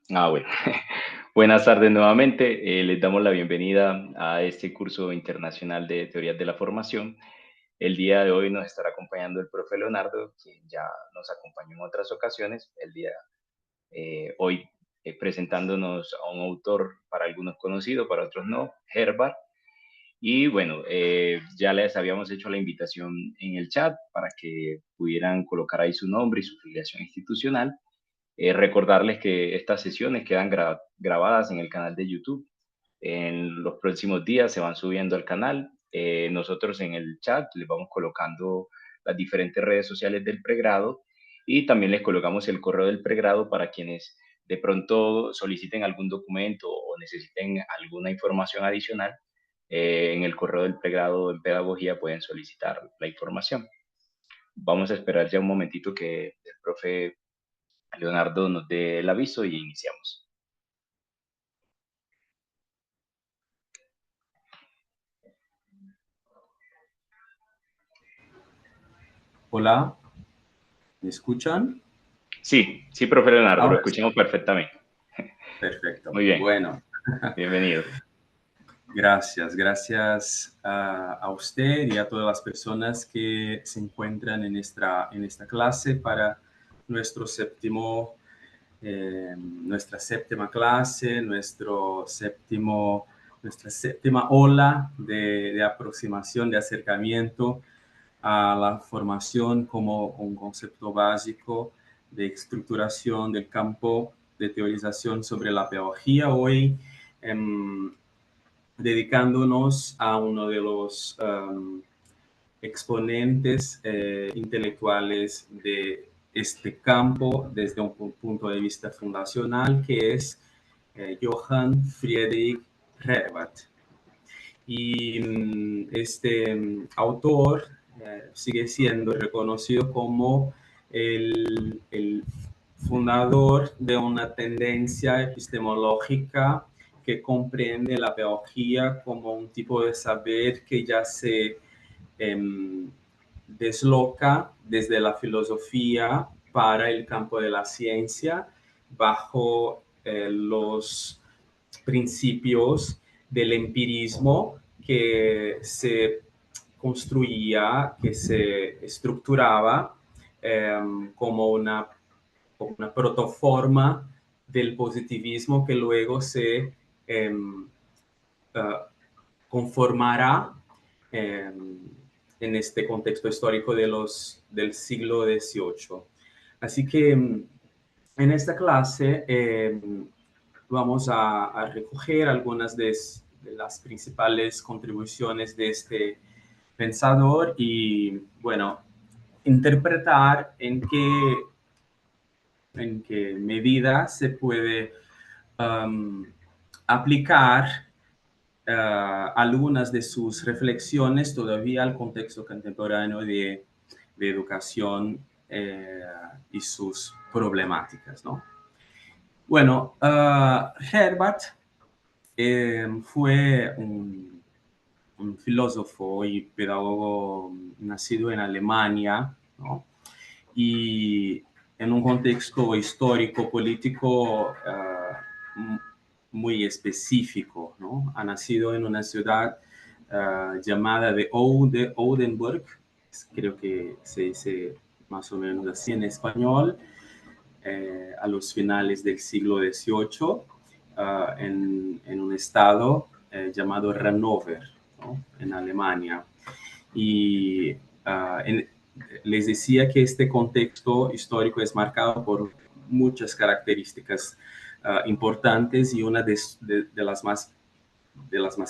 Ya. Bueno. Buenas tardes nuevamente. Les damos la bienvenida a este curso internacional de teorías de la formación. El día de hoy nos estará acompañando el profe Leonardo, quien ya nos acompañó en otras ocasiones. El día hoy presentándonos a un autor para algunos conocido, para otros no, Herbart. Y bueno, ya les habíamos hecho la invitación en el chat para que pudieran colocar ahí su nombre y su filiación institucional. Recordarles que estas sesiones quedan grabadas en el canal de YouTube. En los próximos días se van subiendo al canal. Nosotros en el chat les vamos colocando las diferentes redes sociales del pregrado y también les colocamos el correo del pregrado para quienes de pronto soliciten algún documento o necesiten alguna información adicional. En el correo del pregrado en pedagogía pueden solicitar la información. Vamos a esperar ya un momentito que el profe Leonardo nos dé el aviso y iniciamos. Hola, ¿me escuchan? Sí, sí, profe Leonardo, lo Ahora sí. escuchamos perfectamente. Perfecto. Muy bien. Bueno, Bienvenido. gracias a usted y a todas las personas que se encuentran en esta clase para nuestra séptima clase, nuestra séptima ola de aproximación, de acercamiento a la formación como un concepto básico de estructuración del campo de teorización sobre la pedagogía. Hoy dedicándonos a uno de los exponentes intelectuales de este campo desde un punto de vista fundacional, que es Johann Friedrich Herbart. Y este autor sigue siendo reconocido como el fundador de una tendencia epistemológica que comprende la pedagogía como un tipo de saber que ya se desloca desde la filosofía para el campo de la ciencia bajo los principios del empirismo que se construía, que se estructuraba como una protoforma del positivismo que luego se conformará en este contexto histórico del siglo XVIII. Así que en esta clase vamos a recoger algunas de las principales contribuciones de este pensador y, bueno, interpretar en qué medida se puede aplicar algunas de sus reflexiones todavía al contexto contemporáneo de educación y sus problemáticas, ¿no? Bueno, Herbart fue un filósofo y pedagogo nacido en Alemania, ¿no? Y en un contexto histórico, político muy específico, ¿no? Ha nacido en una ciudad llamada de Oudenburg, creo que se dice más o menos así en español, a los finales del siglo XVIII, en un estado llamado Hannover, ¿no? En Alemania. Y les decía que este contexto histórico es marcado por muchas características importantes y una de las más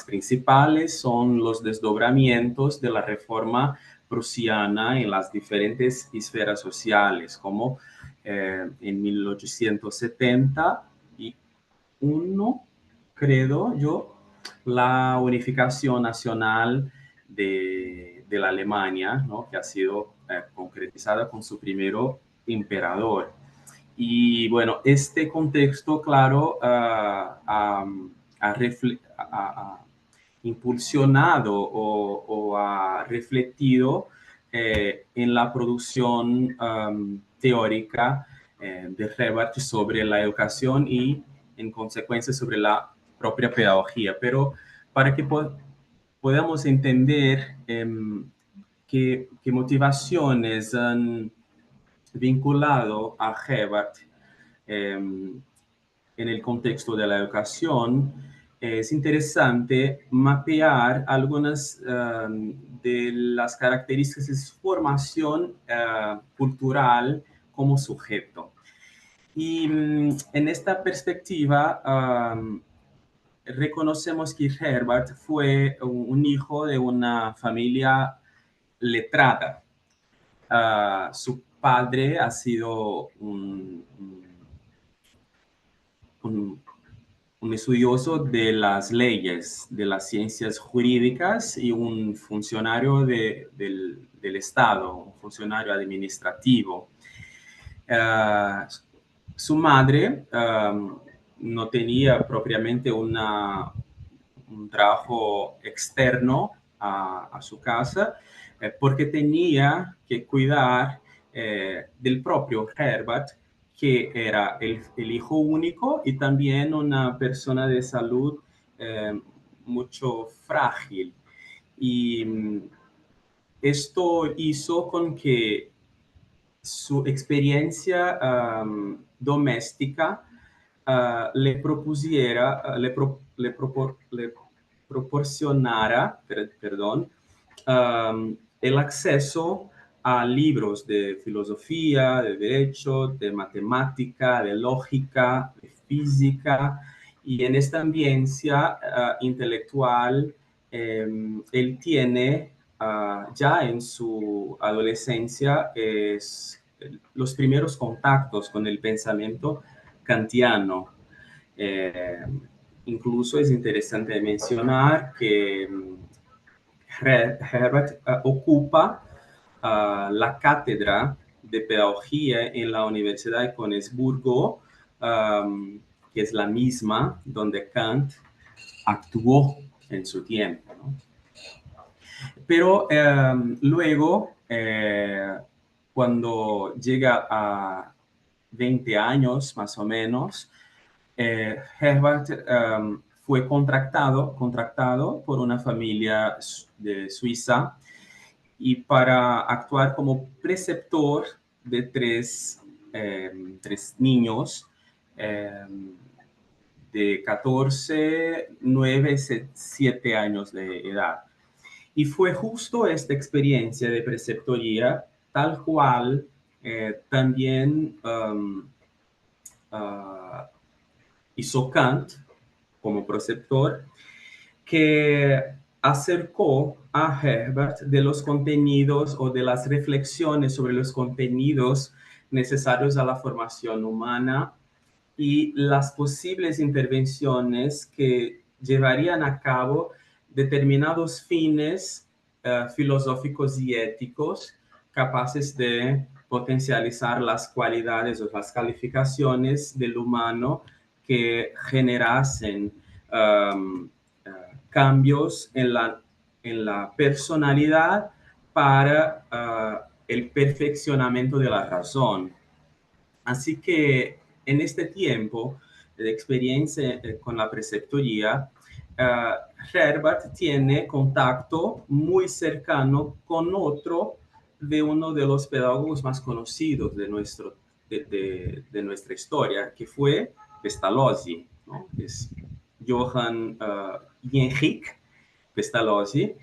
principales son los desdobramientos de la reforma prusiana en las diferentes esferas sociales, como en 1871, creo yo, la unificación nacional de la Alemania, ¿no? Que ha sido concretizada con su primero emperador. Y bueno, este contexto, claro, ha impulsionado o ha reflectido en la producción teórica de Herbart sobre la educación y, en consecuencia, sobre la propia pedagogía. Pero para que podamos entender qué motivaciones han vinculado a Herbart en el contexto de la educación, es interesante mapear algunas de las características de su formación cultural como sujeto. Y en esta perspectiva, reconocemos que Herbart fue un hijo de una familia letrada. Su padre ha sido un estudioso de las leyes, de las ciencias jurídicas y un funcionario del Estado, un funcionario administrativo. Su madre no tenía propiamente un trabajo externo a su casa, porque tenía que cuidar del propio Herbart, que era el hijo único y también una persona de salud mucho frágil. Y esto hizo con que su experiencia doméstica le propusiera, le proporcionara, perdón, el acceso a libros de filosofía, de derecho, de matemática, de lógica, de física, y en esta ambiència intelectual él tiene ya en su adolescencia los primeros contactos con el pensamiento kantiano. Incluso es interesante mencionar que Herbart ocupa la cátedra de pedagogía en la Universidad de Königsbergo, que es la misma donde Kant actuó en su tiempo, ¿no? Pero luego, cuando llega a 20 años más o menos, Herbart fue contratado por una familia de Suiza y para actuar como preceptor de tres niños de 14, 9, 7 años de edad. Y fue justo esta experiencia de preceptoría, tal cual también hizo Kant como preceptor, que acercó a Herbart de los contenidos o de las reflexiones sobre los contenidos necesarios a la formación humana y las posibles intervenciones que llevarían a cabo determinados fines filosóficos y éticos capaces de potencializar las cualidades o las calificaciones del humano que generasen cambios en la personalidad para el perfeccionamiento de la razón. Así que en este tiempo de experiencia con la preceptoría, Herbart tiene contacto muy cercano con otro de uno de los pedagogos más conocidos de nuestra historia, que fue Pestalozzi, ¿no? Es Johann Heinrich Pestalozzi.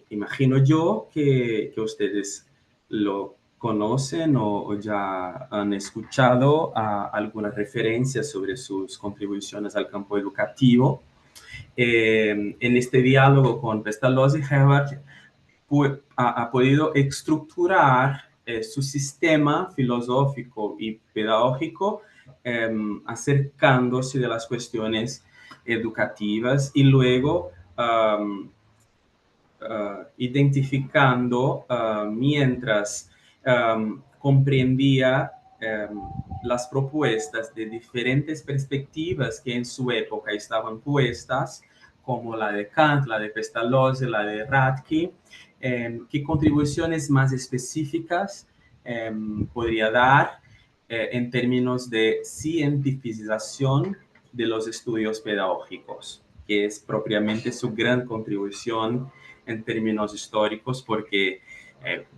Imagino yo que ustedes lo conocen o ya han escuchado algunas referencias sobre sus contribuciones al campo educativo. En este diálogo con Pestalozzi, Herbart ha podido estructurar su sistema filosófico y pedagógico acercándose de las cuestiones educativas y luego identificando mientras comprendía las propuestas de diferentes perspectivas que en su época estaban puestas, como la de Kant, la de Pestalozzi, la de Radke, qué contribuciones más específicas podría dar en términos de cientificación de los estudios pedagógicos, que es propiamente su gran contribución en términos históricos, porque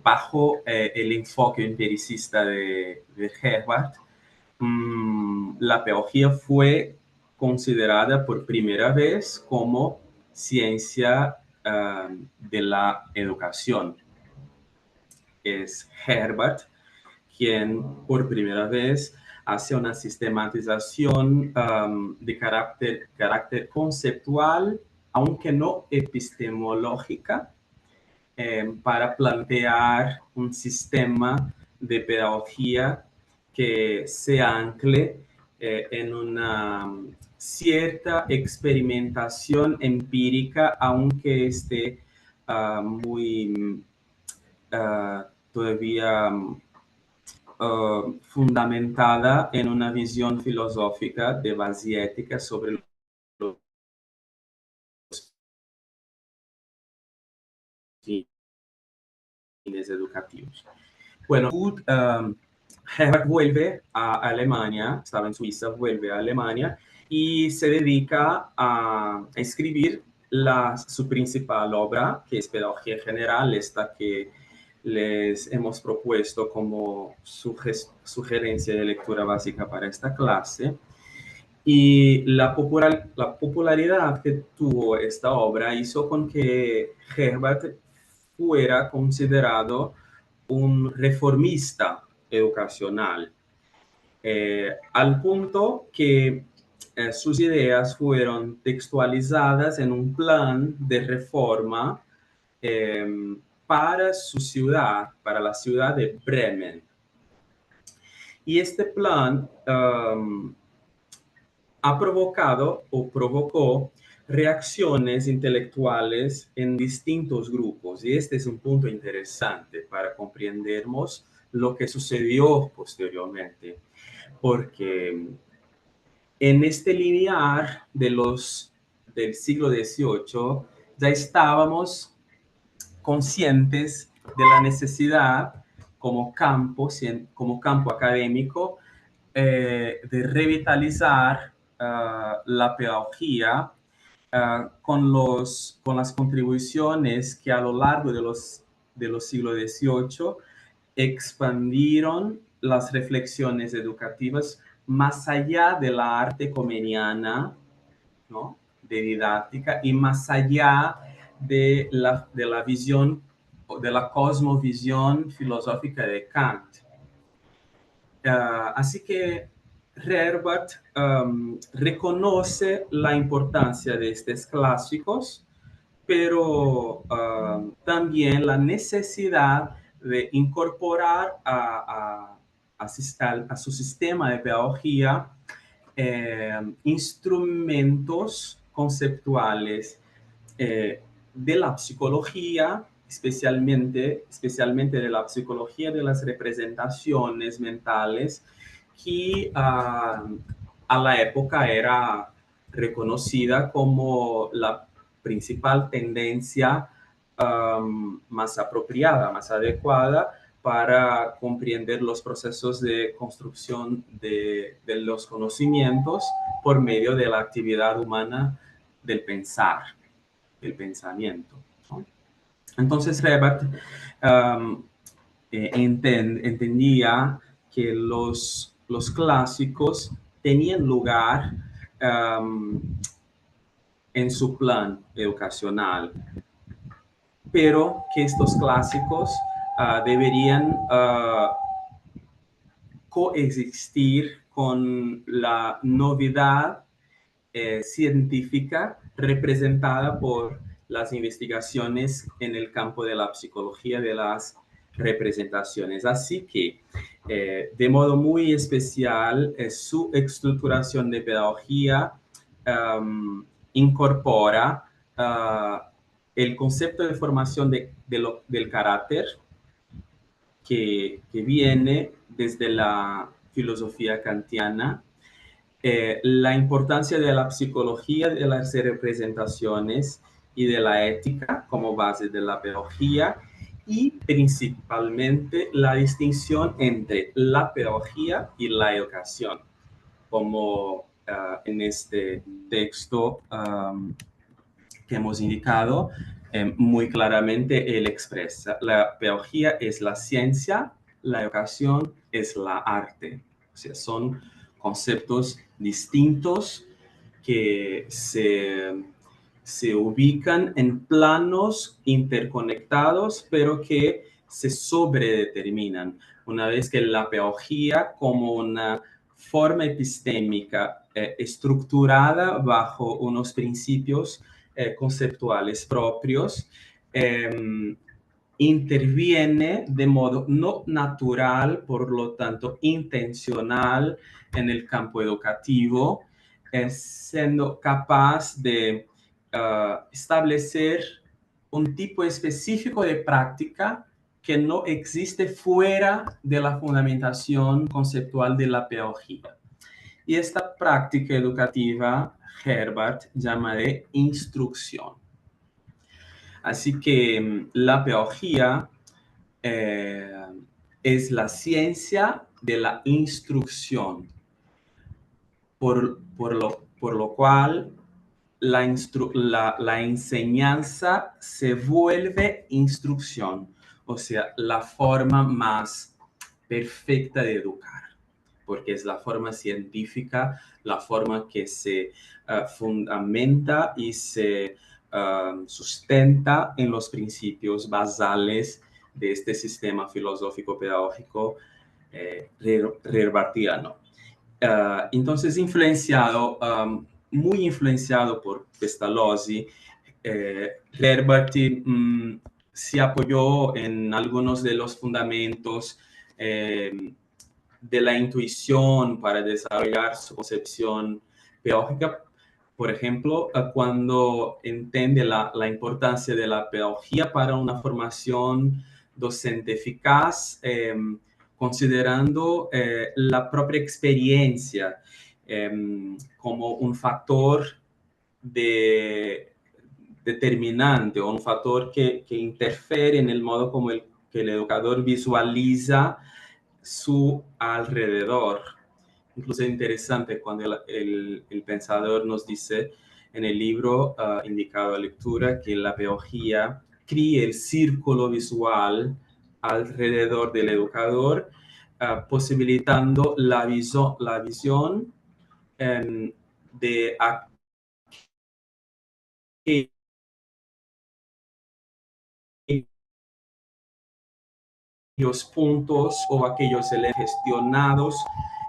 bajo el enfoque empiricista de Herbart, la pedagogía fue considerada por primera vez como ciencia de la educación. Es Herbart quien por primera vez hace una sistematización de carácter conceptual, aunque no epistemológica, para plantear un sistema de pedagogía que se ancle en una cierta experimentación empírica, aunque esté muy todavía fundamentada en una visión filosófica de base ética sobre los fines educativos. Bueno, Herbart vuelve a Alemania, estaba en Suiza, vuelve a Alemania y se dedica a escribir su principal obra, que es Pedagogía General, esta que les hemos propuesto como sugerencia de lectura básica para esta clase. Y la popularidad que tuvo esta obra hizo con que Herbart fuera considerado un reformista educacional, al punto que sus ideas fueron textualizadas en un plan de reforma para su ciudad, para la ciudad de Bremen. Y este plan ha provocado o provocó reacciones intelectuales en distintos grupos. Y este es un punto interesante para comprendernos lo que sucedió posteriormente, porque en este linear del siglo XVIII ya estábamos conscientes de la necesidad como campo académico de revitalizar la pedagogía con las contribuciones que a lo largo de los siglos XVIII expandieron las reflexiones educativas más allá de la arte comeniana, ¿no?, de didáctica, y más allá de la visión, de la cosmovisión filosófica de Kant. Así que Herbart reconoce la importancia de estos clásicos, pero también la necesidad de incorporar a su sistema de pedagogía instrumentos conceptuales de la psicología, especialmente de la psicología de las representaciones mentales, que a la época era reconocida como la principal tendencia más apropiada, más adecuada para comprender los procesos de construcción de los conocimientos por medio de la actividad humana del pensar, del pensamiento, ¿no? Entonces Herbart entendía que los clásicos tenían lugar en su plan educacional, pero que estos clásicos deberían coexistir con la novedad científica representada por las investigaciones en el campo de la psicología de las representaciones. Así que, de modo muy especial, su estructuración de pedagogía incorpora el concepto de formación del carácter que viene desde la filosofía kantiana, la importancia de la psicología de las representaciones y de la ética como base de la pedagogía, y principalmente la distinción entre la pedagogía y la educación, como en este texto que hemos indicado, muy claramente él expresa: la pedagogía es la ciencia, la educación es la arte. O sea, son conceptos distintos que se ubican en planos interconectados, pero que se sobredeterminan. Una vez que la pedagogía, como una forma epistémica estructurada bajo unos principios conceptuales propios, interviene de modo no natural, por lo tanto intencional, en el campo educativo, siendo capaz de establecer un tipo específico de práctica que no existe fuera de la fundamentación conceptual de la pedagogía. Y esta práctica educativa Herbart llama de instrucción. Así que la pedagogía es la ciencia de la instrucción, por lo cual la enseñanza se vuelve instrucción, o sea, la forma más perfecta de educar, porque es la forma científica, la forma que se fundamenta y se sustenta en los principios basales de este sistema filosófico pedagógico herbartiano. Entonces, muy influenciado por Pestalozzi, Herbart se apoyó en algunos de los fundamentos de la intuición para desarrollar su concepción pedagógica. Por ejemplo, cuando entiende la importancia de la pedagogía para una formación docente eficaz, considerando la propia experiencia como un factor determinante, o un factor que interfiere en el modo como que el educador visualiza su alrededor. Incluso es interesante cuando el pensador nos dice en el libro indicado a lectura que la pedagogía crea el círculo visual alrededor del educador, posibilitando la visión de aquellos puntos o aquellos elementos gestionados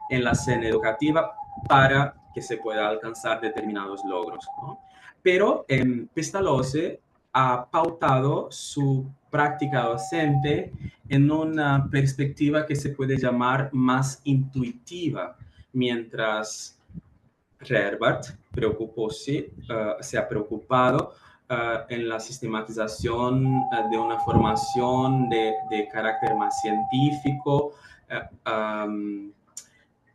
en la escena educativa para que se pueda alcanzar determinados logros, ¿no? Pero Pestalozzi ha pautado su práctica docente en una perspectiva que se puede llamar más intuitiva, mientras Herbart se ha preocupado en la sistematización de una formación de carácter más científico,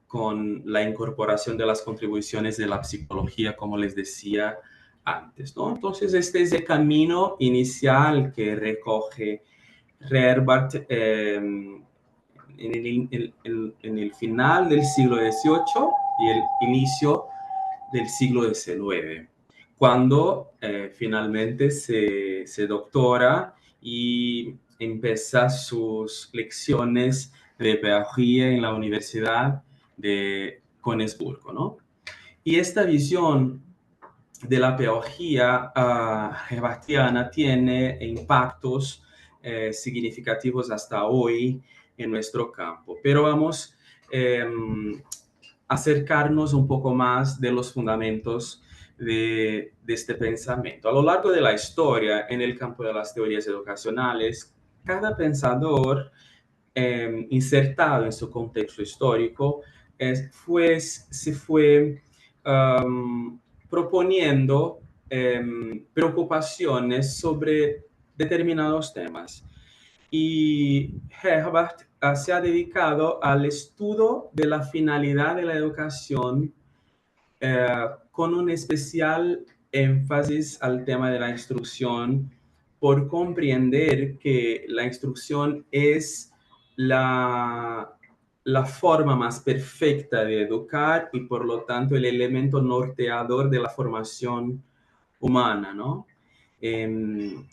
con la incorporación de las contribuciones de la psicología, como les decía antes, ¿no? Entonces, este es el camino inicial que recoge Herbart en el final del siglo XVIII y el inicio del siglo XIX, cuando finalmente se doctora y empieza sus lecciones de pedagogía en la Universidad de Königsburgo, ¿no? Y esta visión de la pedagogía herbartiana tiene impactos significativos hasta hoy en nuestro campo. Pero vamos a acercarnos un poco más de los fundamentos de este pensamiento. A lo largo de la historia, en el campo de las teorías educacionales, cada pensador insertado en su contexto histórico se fue proponiendo preocupaciones sobre determinados temas. Y Herbart se ha dedicado al estudio de la finalidad de la educación con un especial énfasis al tema de la instrucción por comprender que la instrucción es la forma más perfecta de educar y por lo tanto el elemento norteador de la formación humana, ¿no? En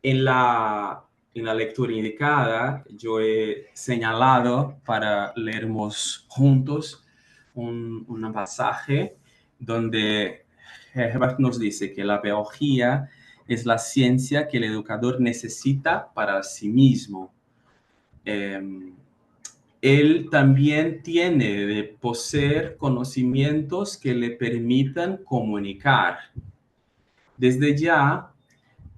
la lectura indicada, yo he señalado para leermos juntos un pasaje donde Herbert nos dice que la pedagogía es la ciencia que el educador necesita para sí mismo. Él también tiene de poseer conocimientos que le permitan comunicar. Desde ya,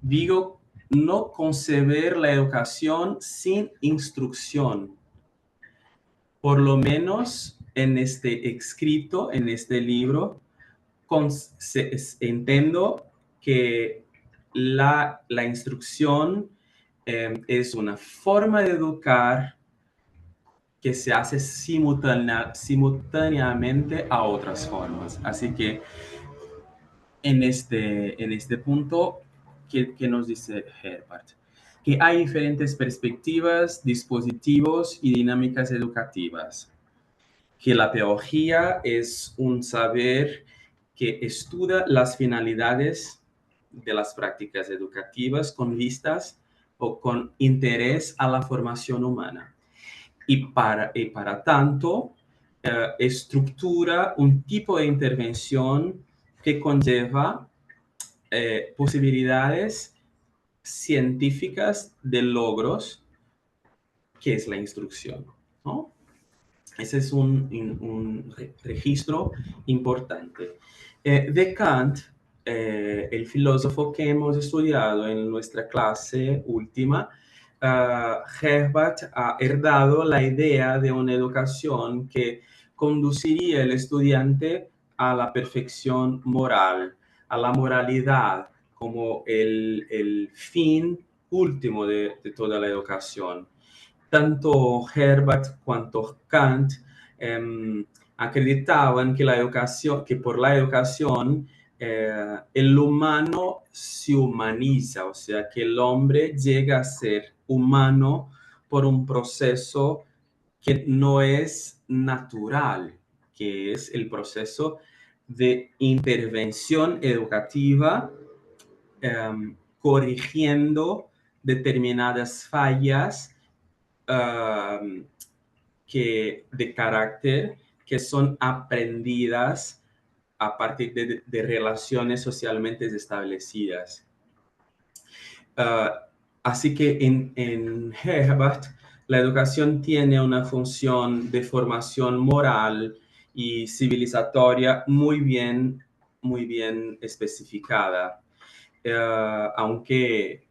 digo, no conceber la educación sin instrucción. Por lo menos en este escrito, en este libro, entiendo que la instrucción es una forma de educar que se hace simultáneamente a otras formas. Así que en este punto, ¿qué nos dice Herbert? Que hay diferentes perspectivas, dispositivos y dinámicas educativas. Que la pedagogía es un saber que estudia las finalidades de las prácticas educativas con vistas o con interés a la formación humana. Y para tanto, estructura un tipo de intervención que conlleva posibilidades científicas de logros, que es la instrucción, ¿no? Ese es un registro importante. De Kant, el filósofo que hemos estudiado en nuestra clase última, Herbert ha heredado la idea de una educación que conduciría al estudiante a la perfección moral, a la moralidad como el fin último de toda la educación. Tanto Herbert cuanto Kant acreditaban que que por la educación el humano se humaniza, o sea, que el hombre llega a ser humano por un proceso que no es natural, que es el proceso de intervención educativa, corrigiendo determinadas fallas de carácter que son aprendidas a partir de relaciones socialmente establecidas. Así que en Herbert, la educación tiene una función de formación moral y civilizatoria muy bien especificada. Aunque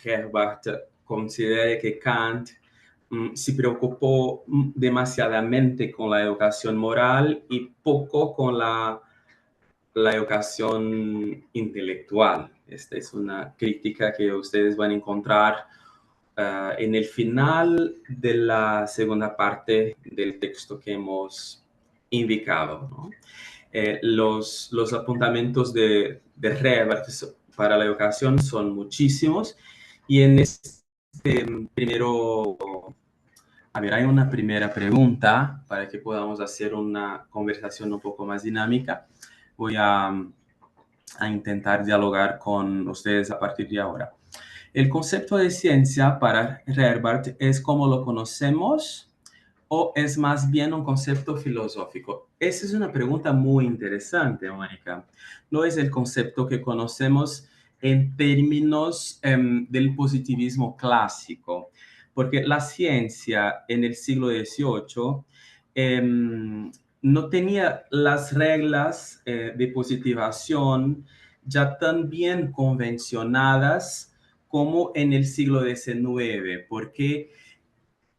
Herbert considere que Kant se preocupó demasiadamente con la educación moral y poco con la educación intelectual. Esta es una crítica que ustedes van a encontrar en el final de la segunda parte del texto que hemos indicado, ¿no? Los apuntamientos de Herbert para la educación son muchísimos y en este primero, a ver, hay una primera pregunta para que podamos hacer una conversación un poco más dinámica. Voy a intentar dialogar con ustedes a partir de ahora. ¿El concepto de ciencia para Herbert es como lo conocemos o es más bien un concepto filosófico? Esa es una pregunta muy interesante, Mónica. No es el concepto que conocemos en términos del positivismo clásico, porque la ciencia en el siglo XVIII no tenía las reglas de positivación ya tan bien convencionadas como en el siglo XIX, porque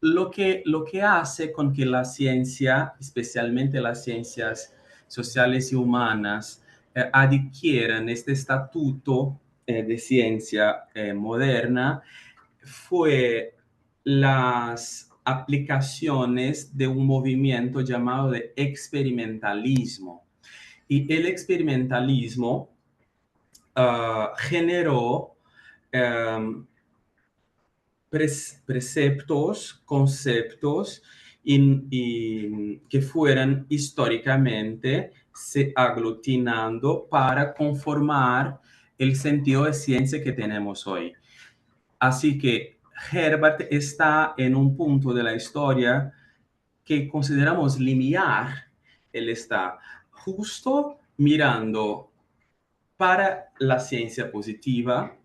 lo que hace con que la ciencia, especialmente las ciencias sociales y humanas, adquieran este estatuto de ciencia moderna, fue las aplicaciones de un movimiento llamado de experimentalismo. Y el experimentalismo generó preceptos, conceptos y que fueran históricamente se aglutinando para conformar el sentido de ciencia que tenemos hoy. Así que Herbert está en un punto de la historia que consideramos lineal. Él está justo mirando para la ciencia positiva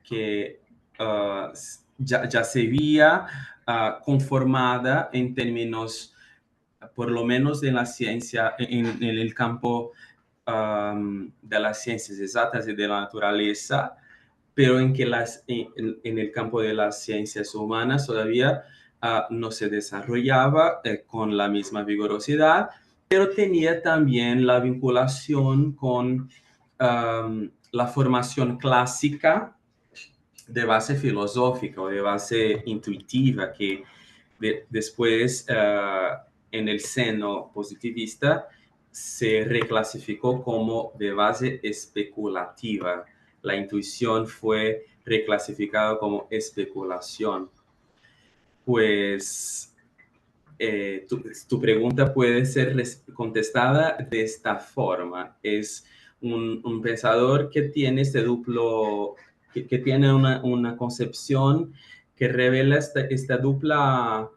que ya se veía conformada en términos, por lo menos en la ciencia, en el campo de las ciencias exactas y de la naturaleza, pero en que en el campo de las ciencias humanas todavía no se desarrollaba con la misma vigorosidad, pero tenía también la vinculación con la formación clásica de base filosófica o de base intuitiva que después en el seno positivista se reclasificó como de base especulativa. La intuición fue reclasificada como especulación. Pues tu pregunta puede ser contestada de esta forma. Es un pensador que tiene este duplo, que tiene una concepción que revela esta dupla,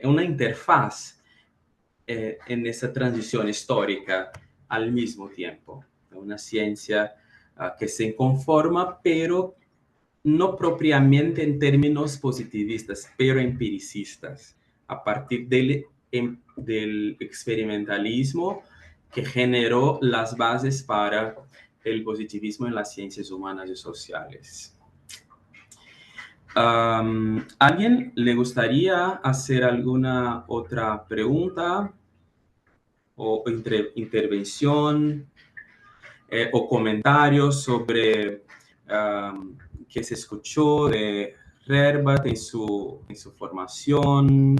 una interfaz en esa transición histórica al mismo tiempo. Una ciencia que se conforma, pero no propiamente en términos positivistas, pero empiricistas, a partir del experimentalismo que generó las bases para el positivismo en las ciencias humanas y sociales. ¿Alguien le gustaría hacer alguna otra pregunta o intervención o comentarios sobre qué se escuchó de Herbert en su formación?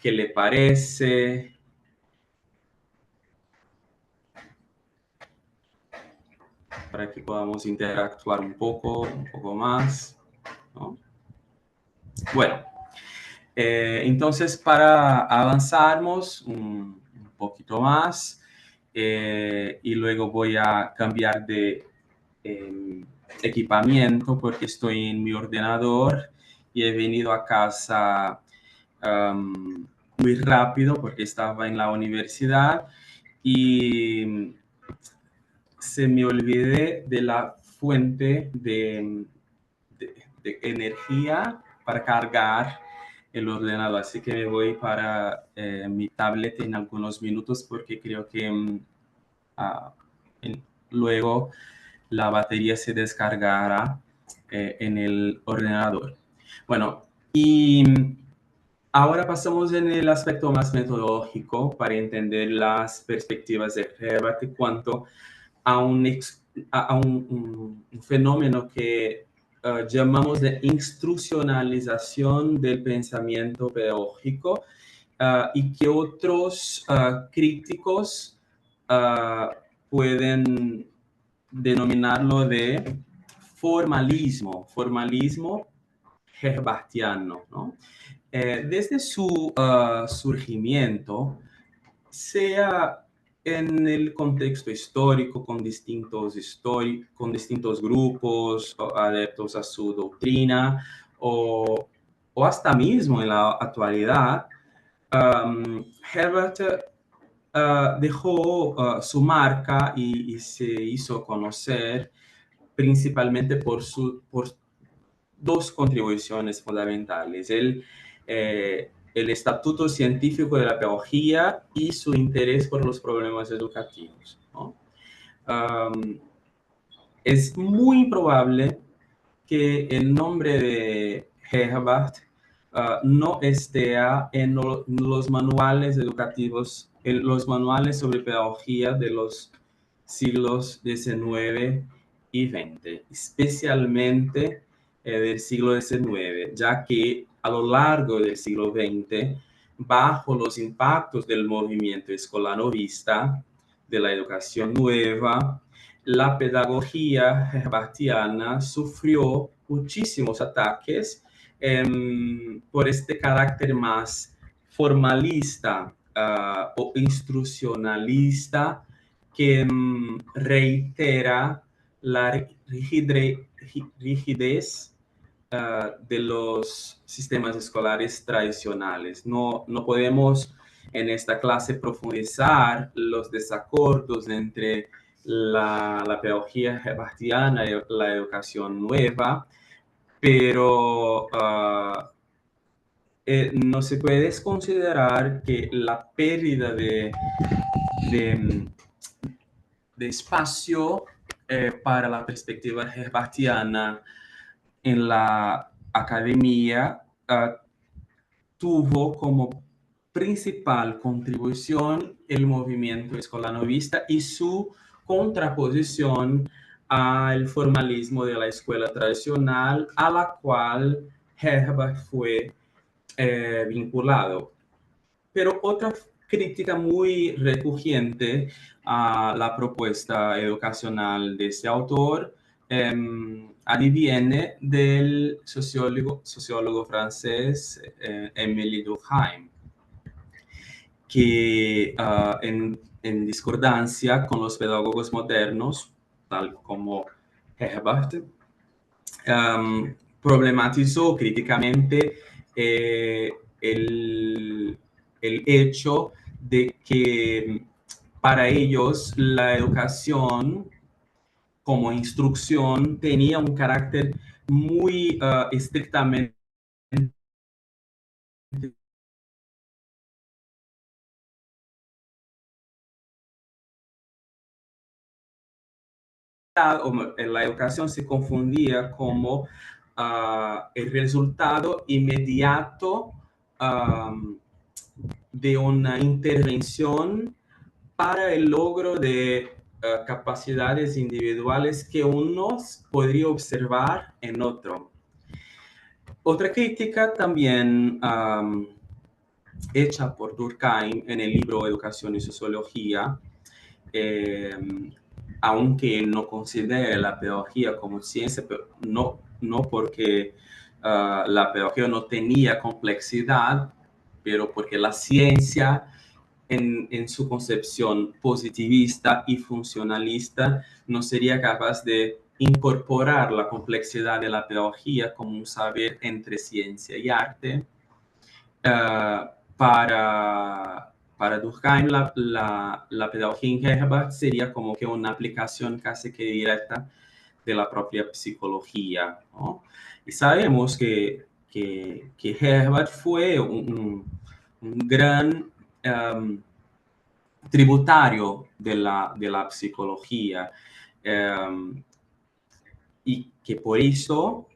¿Qué le parece? Para que podamos interactuar un poco más, ¿no? Bueno, entonces para avanzarnos un poquito más y luego voy a cambiar de equipamiento porque estoy en mi ordenador y he venido a casa muy rápido porque estaba en la universidad y se me olvidé de la fuente de energía para cargar el ordenador, así que me voy para mi tablet en algunos minutos porque creo que luego la batería se descargará en el ordenador. Bueno, y ahora pasamos en el aspecto más metodológico para entender las perspectivas de Herbert en cuanto a un fenómeno que llamamos de instruccionalización del pensamiento pedagógico y que otros críticos pueden denominarlo de formalismo herbartiano, ¿no? Desde su surgimiento, sea en el contexto histórico con distintos grupos adeptos a su doctrina o hasta mismo en la actualidad, Herbert dejó su marca y se hizo conocer principalmente por dos contribuciones fundamentales. El Estatuto Científico de la Pedagogía y su interés por los problemas educativos, ¿no? Es muy probable que el nombre de Herbert no esté en los manuales educativos, en los manuales sobre pedagogía de los siglos XIX y XX, especialmente del siglo XIX, ya que a lo largo del siglo XX, bajo los impactos del movimiento escolanovista, de la educación nueva, la pedagogía herbartiana sufrió muchísimos ataques por este carácter más formalista o instruccionalista que reitera la rigidez de los sistemas escolares tradicionales. No podemos en esta clase profundizar los desacuerdos entre la pedagogía herbartiana y la educación nueva, pero no se puede desconsiderar que la pérdida de espacio para la perspectiva herbartiana en la academia tuvo como principal contribución el movimiento escolanovista y su contraposición al formalismo de la escuela tradicional a la cual Herbart fue vinculado. Pero otra crítica muy recurrente a la propuesta educacional de ese autor adviene del sociólogo francés Émile Durkheim, que en discordancia con los pedagogos modernos, tal como Herbart, problematizó críticamente el hecho de que para ellos la educación como instrucción tenía un carácter muy estrictamente la educación se confundía como el resultado inmediato de una intervención para el logro de capacidades individuales que uno podría observar en otro. Otra crítica también hecha por Durkheim en el libro Educación y Sociología, aunque no considere la pedagogía como ciencia, pero no porque la pedagogía no tenía complejidad, pero porque la ciencia en su concepción positivista y funcionalista no sería capaz de incorporar la complejidad de la pedagogía como un saber entre ciencia y arte. Para Durkheim, la pedagogía en Herbart sería como que una aplicación casi que directa de la propia psicología, ¿no? Y sabemos que Herbart fue un gran tributario de la psicología y que por esto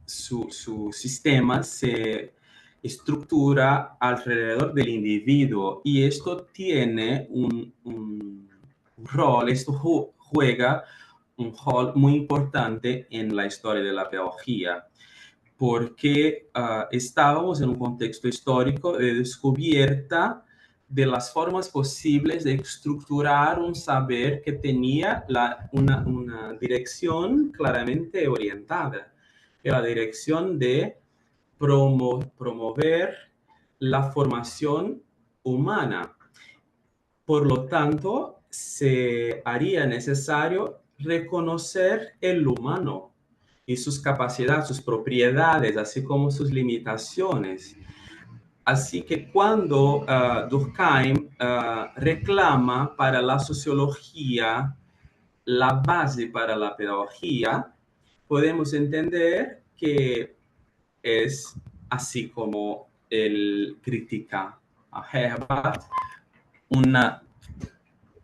su sistema se estructura alrededor del individuo y esto tiene un rol, esto juega un rol muy importante en la historia de la pedagogía, porque estábamos en un contexto histórico de descubierta de las formas posibles de estructurar un saber que tenía una dirección claramente orientada, la dirección de promover la formación humana. Por lo tanto, se haría necesario reconocer el humano y sus capacidades, sus propiedades, así como sus limitaciones. Así que cuando Durkheim reclama para la sociología la base para la pedagogía, podemos entender que es así como él critica a Herbart, una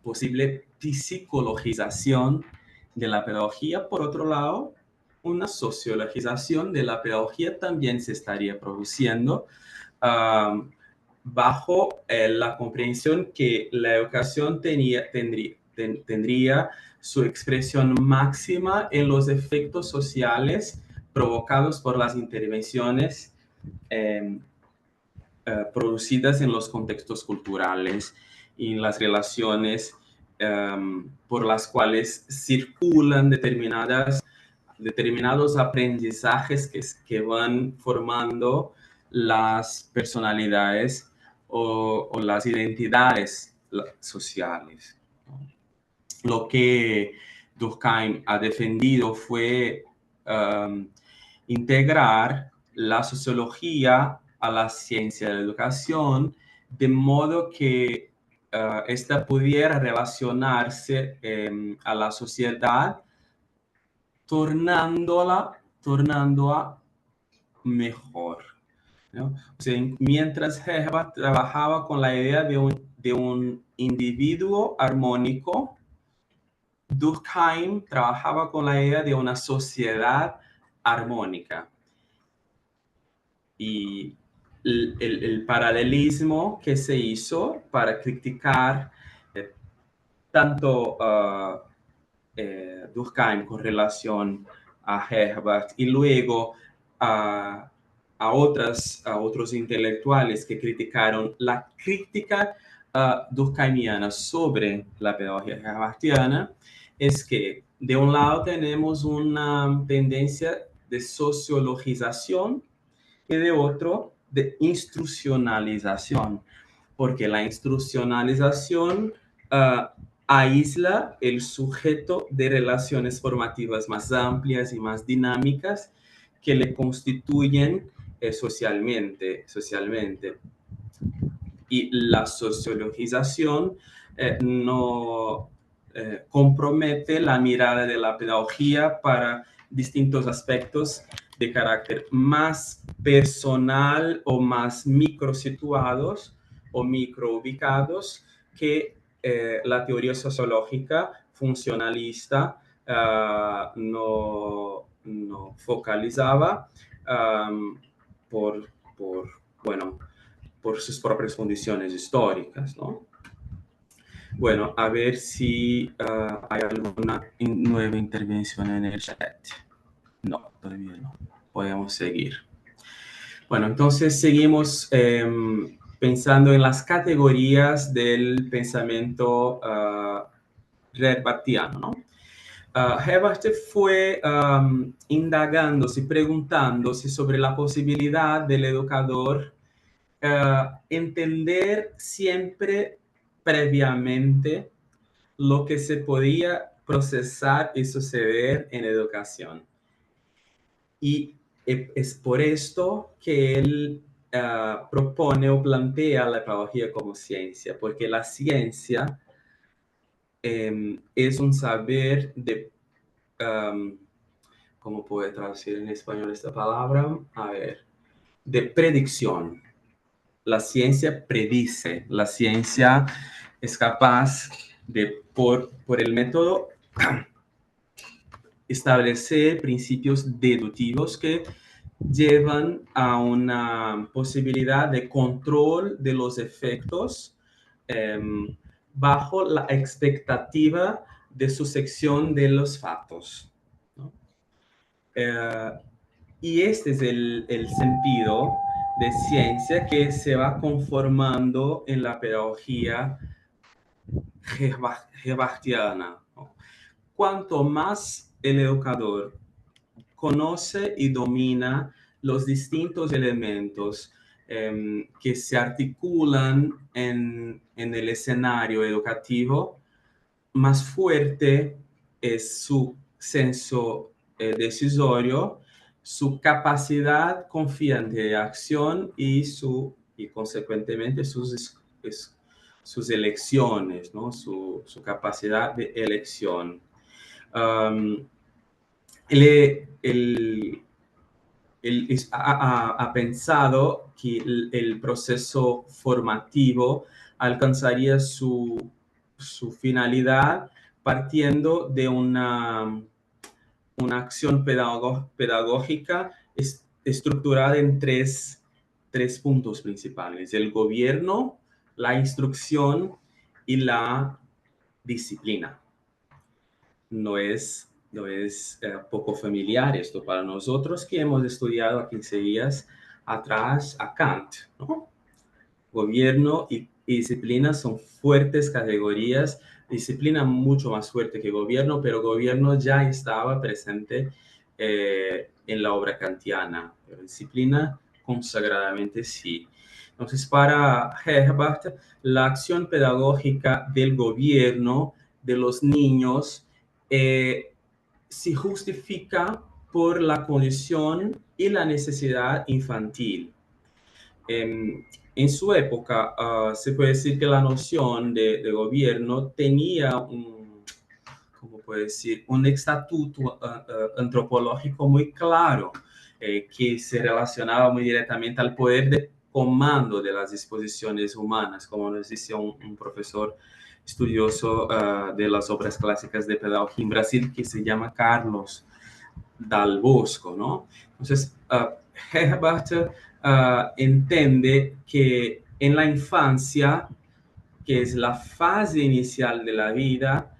posible psicologización de la pedagogía. Por otro lado, una sociologización de la pedagogía también se estaría produciendo bajo la comprensión que la educación tendría su expresión máxima en los efectos sociales provocados por las intervenciones producidas en los contextos culturales y en las relaciones por las cuales circulan determinados aprendizajes que van formando las personalidades o las identidades sociales. Lo que Durkheim ha defendido fue integrar la sociología a la ciencia de la educación, de modo que esta pudiera relacionarse a la sociedad, tornándola mejor, ¿no? O sea, mientras Herbart trabajaba con la idea de un individuo armónico, Durkheim trabajaba con la idea de una sociedad armónica. Y el paralelismo que se hizo para criticar tanto Durkheim con relación a Herbart y luego a otros intelectuales que criticaron la crítica durkheimiana sobre la pedagogía herbartiana, es que de un lado tenemos una tendencia de sociologización y de otro de instruccionalización, porque la instruccionalización aísla el sujeto de relaciones formativas más amplias y más dinámicas que le constituyen socialmente. Y la sociologización no compromete la mirada de la pedagogía para distintos aspectos de carácter más personal o más microsituados o microubicados que la teoría sociológica funcionalista no focalizaba por sus propias condiciones históricas, ¿no? Bueno, a ver si hay alguna nueva intervención en el chat. No, todavía no. Podemos seguir. Bueno, entonces seguimos pensando en las categorías del pensamiento herbartiano, ¿no? Herbart fue indagándose, preguntándose sobre la posibilidad del educador entender siempre previamente lo que se podía procesar y suceder en educación. Y es por esto que él propone o plantea la pedagogía como ciencia, porque la ciencia es un saber de... ¿cómo puedo traducir en español esta palabra? A ver, de predicción. La ciencia predice, la ciencia es capaz de, por el método, establecer principios deductivos que llevan a una posibilidad de control de los efectos bajo la expectativa de sucesión de los fatos, ¿no? Y este es el sentido de ciencia que se va conformando en la pedagogía herbartiana, ¿no? Cuanto más el educador conoce y domina los distintos elementos que se articulan en el escenario educativo, más fuerte es su senso decisorio, su capacidad confiante de acción y consecuentemente sus elecciones, ¿no? Su capacidad de elección. Él ha pensado que el proceso formativo alcanzaría su finalidad partiendo de una acción pedagógica estructurada en tres puntos principales: el gobierno, la instrucción y la disciplina. No es poco familiar esto para nosotros que hemos estudiado a 15 días atrás a Kant, ¿no? Gobierno y y disciplina son fuertes categorías. Disciplina mucho más fuerte que gobierno, pero gobierno ya estaba presente en la obra kantiana, pero disciplina consagradamente sí. Entonces, para Herbart, la acción pedagógica del gobierno de los niños se justifica por la condición y la necesidad infantil. En su época, se puede decir que la noción de gobierno tenía ¿cómo puedo decir? Un estatuto antropológico muy claro, que se relacionaba muy directamente al poder de comando de las disposiciones humanas, como nos decía un profesor estudioso de las obras clásicas de pedagogía en Brasil, que se llama Carlos Dal Bosco, ¿no? Entonces, Herbart entiende que en la infancia, que es la fase inicial de la vida,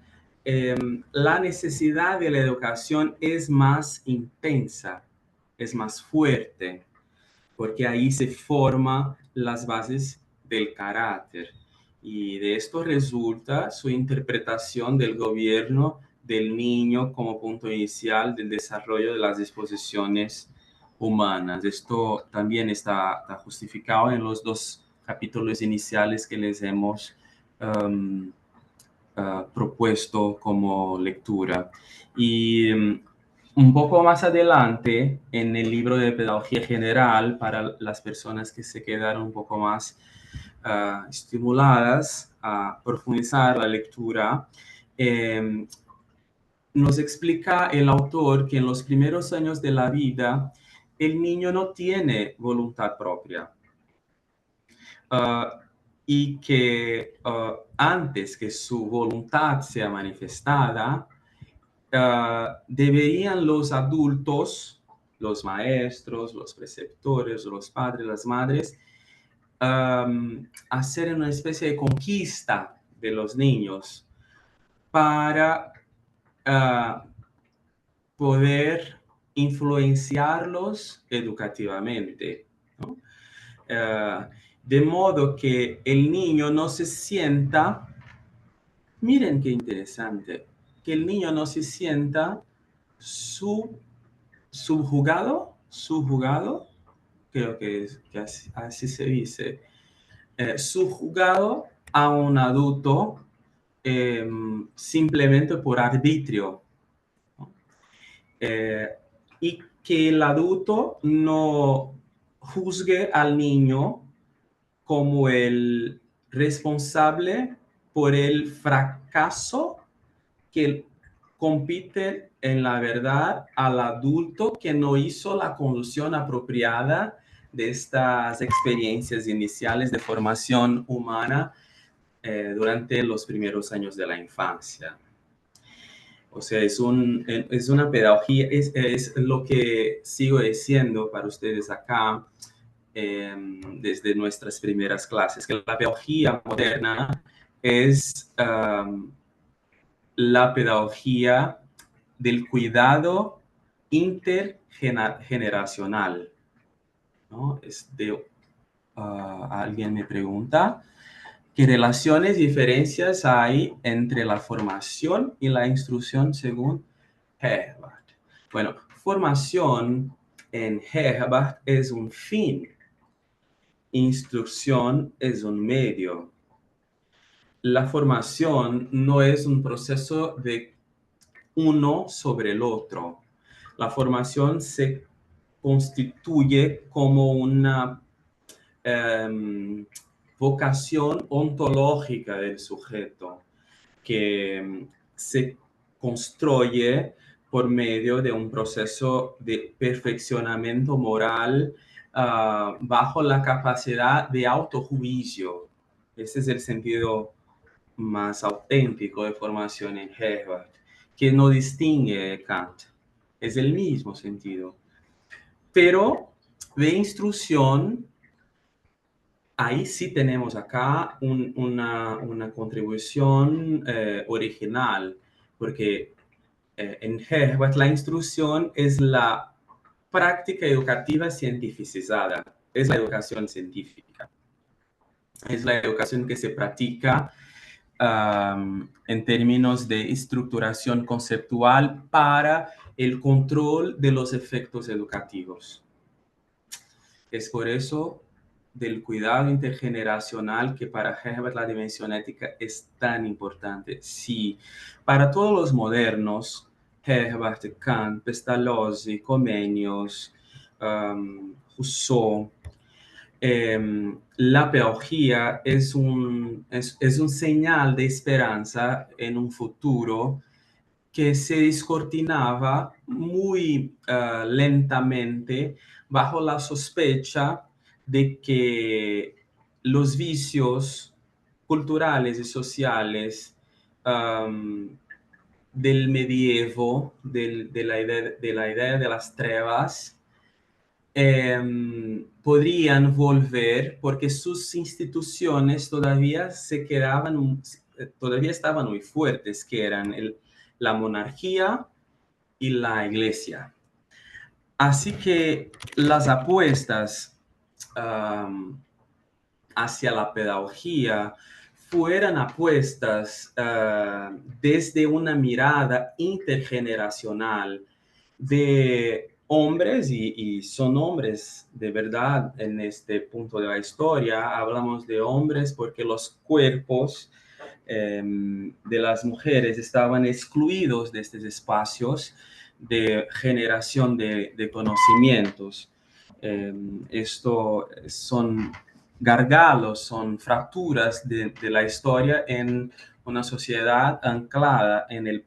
la necesidad de la educación es más intensa, es más fuerte, porque ahí se forman las bases del carácter. Y de esto resulta su interpretación del gobierno del niño como punto inicial del desarrollo de las disposiciones humanas. Esto también está justificado en los dos capítulos iniciales que les hemos propuesto como lectura. Y un poco más adelante, en el libro de Pedagogía General, para las personas que se quedaron un poco más estimuladas a profundizar la lectura, nos explica el autor que en los primeros años de la vida el niño no tiene voluntad propia. Y que antes que su voluntad sea manifestada, deberían los adultos, los maestros, los preceptores, los padres, las madres, hacer una especie de conquista de los niños para poder influenciarlos educativamente, ¿no? De modo que el niño no se sienta, miren qué interesante, que el niño no se sienta subjugado, creo que así se dice, subjugado a un adulto simplemente por arbitrio, ¿no? Y que el adulto no juzgue al niño como el responsable por el fracaso que compite en la verdad al adulto que no hizo la conducción apropiada de estas experiencias iniciales de formación humana durante los primeros años de la infancia. O sea, es una pedagogía, es lo que sigo diciendo para ustedes acá, desde nuestras primeras clases, que la pedagogía moderna es la pedagogía del cuidado intergeneracional, ¿no? Alguien me pregunta, ¿qué relaciones y diferencias hay entre la formación y la instrucción según Herbart? Bueno, formación en Herbart es un fin. Instrucción es un medio. La formación no es un proceso de uno sobre el otro. La formación se constituye como una vocación ontológica del sujeto que se construye por medio de un proceso de perfeccionamiento moral bajo la capacidad de autojuicio. Ese es el sentido más auténtico de formación en Herbart, que no distingue de Kant. Es el mismo sentido. Pero de instrucción, ahí sí tenemos acá una contribución original, porque en Herbart la instrucción es la práctica educativa cientificizada, es la educación científica. es la educación que se practica en términos de estructuración conceptual para el control de los efectos educativos. Es por eso del cuidado intergeneracional que para Herbert la dimensión ética es tan importante. Sí, para todos los modernos, Herbert, Kant, Pestalozzi, Comenius, Rousseau, la pedagogía es un señal de esperanza en un futuro que se descortinaba muy lentamente bajo la sospecha de que los vicios culturales y sociales del medievo, de la idea de las trevas, podrían volver porque sus instituciones todavía todavía estaban muy fuertes, que eran la monarquía y la iglesia. Así que las apuestas hacia la pedagogía fueran apuestas desde una mirada intergeneracional de hombres, y son hombres de verdad en este punto de la historia. Hablamos de hombres porque los cuerpos de las mujeres estaban excluidos de estos espacios de generación de conocimientos. Esto son gargalos, son fracturas de la historia en una sociedad anclada en el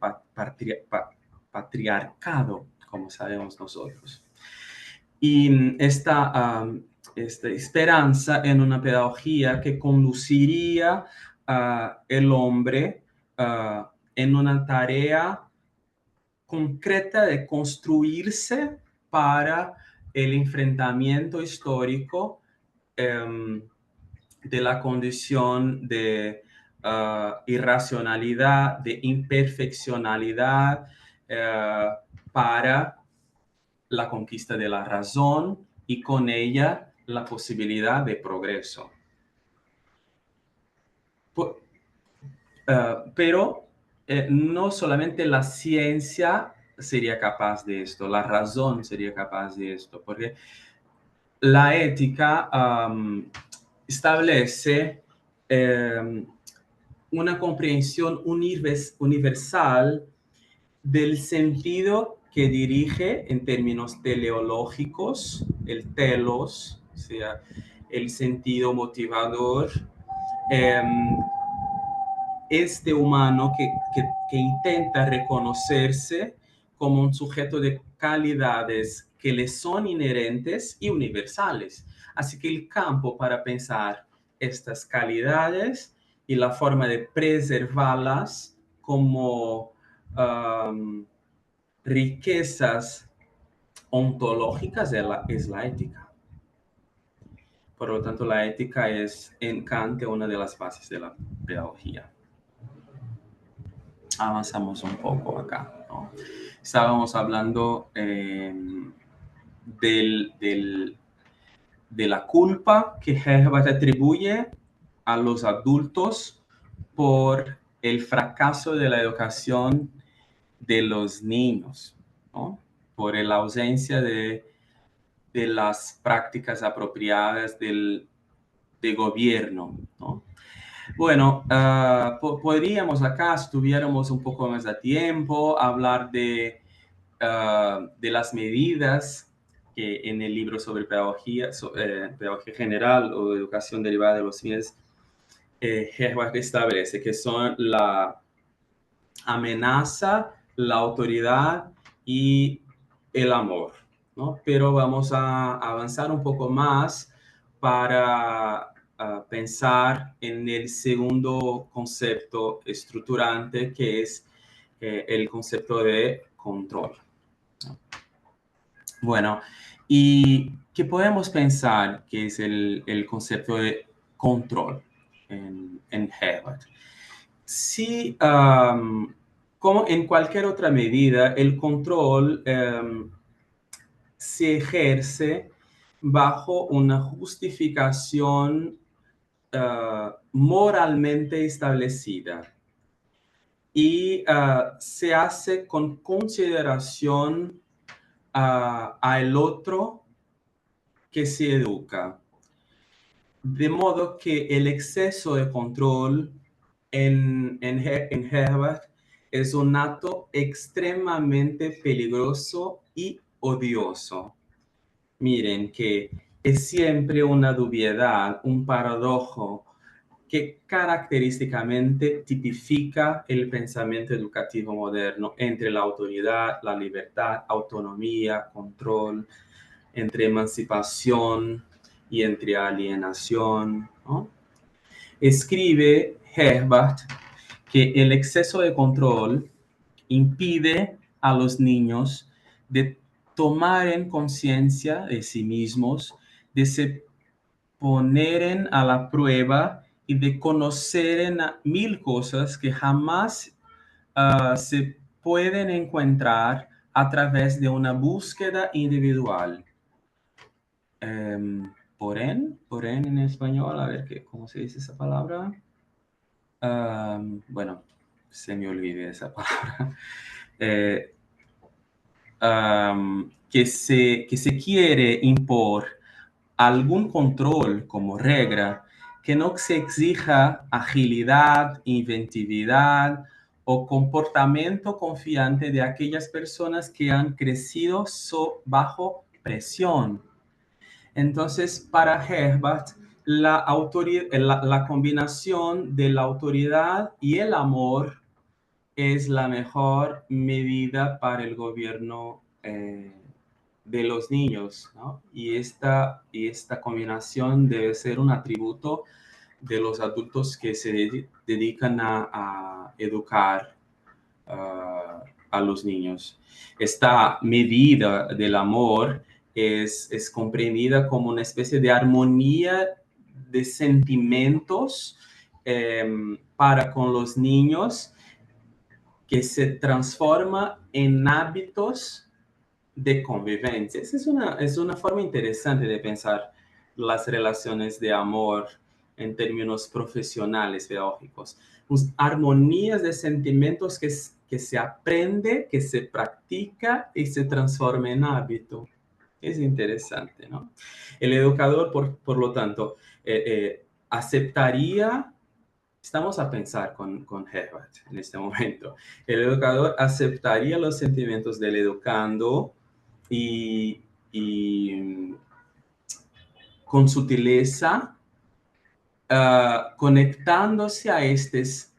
patriarcado, como sabemos nosotros. Y esta esperanza en una pedagogía que conduciría el hombre en una tarea concreta de construirse para el enfrentamiento histórico de la condición de irracionalidad, de imperfeccionalidad, para la conquista de la razón y con ella la posibilidad de progreso. Pero no solamente la ciencia sería capaz de esto, la razón sería capaz de esto, porque la ética establece una comprensión universal del sentido que dirige en términos teleológicos, el telos, o sea, el sentido motivador, este humano que intenta reconocerse como un sujeto de calidades que le son inherentes y universales. Así que el campo para pensar estas calidades y la forma de preservarlas como riquezas ontológicas es la ética. Por lo tanto, la ética es en Kant una de las bases de la pedagogía. Avanzamos un poco acá, ¿no? Estábamos hablando de la culpa que Herbert atribuye a los adultos por el fracaso de la educación de los niños, ¿no? Por la ausencia de las prácticas apropiadas de gobierno, ¿no? Bueno, podríamos acá, si tuviéramos un poco más de tiempo, hablar de las medidas que en el libro sobre pedagogía general o educación derivada de los fines, Herbert establece, que son la amenaza, la autoridad y el amor, ¿no? Pero vamos a avanzar un poco más para pensar en el segundo concepto estructurante, que es el concepto de control. Bueno, ¿y qué podemos pensar que es el concepto de control en Herbert? Sí, como en cualquier otra medida, el control se ejerce bajo una justificación moralmente establecida y se hace con consideración al otro que se educa. De modo que el exceso de control en Herbert es un acto extremadamente peligroso y odioso. Miren que es siempre una dubiedad, un paradojo que característicamente tipifica el pensamiento educativo moderno entre la autoridad, la libertad, autonomía, control, entre emancipación y entre alienación, ¿no? Escribe Herbert que el exceso de control impide a los niños de tomar en conciencia de sí mismos, de se poner a la prueba y de conocer mil cosas que jamás se pueden encontrar a través de una búsqueda individual. Porén en español, a ver cómo se dice esa palabra. Bueno, se me olvidó esa palabra. Que se quiere impor algún control como regla, que no se exija agilidad, inventividad o comportamiento confiante de aquellas personas que han crecido bajo presión. Entonces, para Herbert, la combinación de la autoridad y el amor es la mejor medida para el gobierno de los niños, ¿no? Y esta combinación debe ser un atributo de los adultos que se dedican a educar a los niños. Esta medida del amor es comprendida como una especie de armonía de sentimientos para con los niños que se transforma en hábitos de convivencia. Esa es una forma interesante de pensar las relaciones de amor en términos profesionales, pedagógicos. Armonías de sentimientos que se aprende, que se practica y se transforma en hábito. Es interesante, ¿no? El educador, por lo tanto, aceptaría. Estamos a pensar con Herbert en este momento. El educador aceptaría los sentimientos del educando y con sutileza, conectándose a estos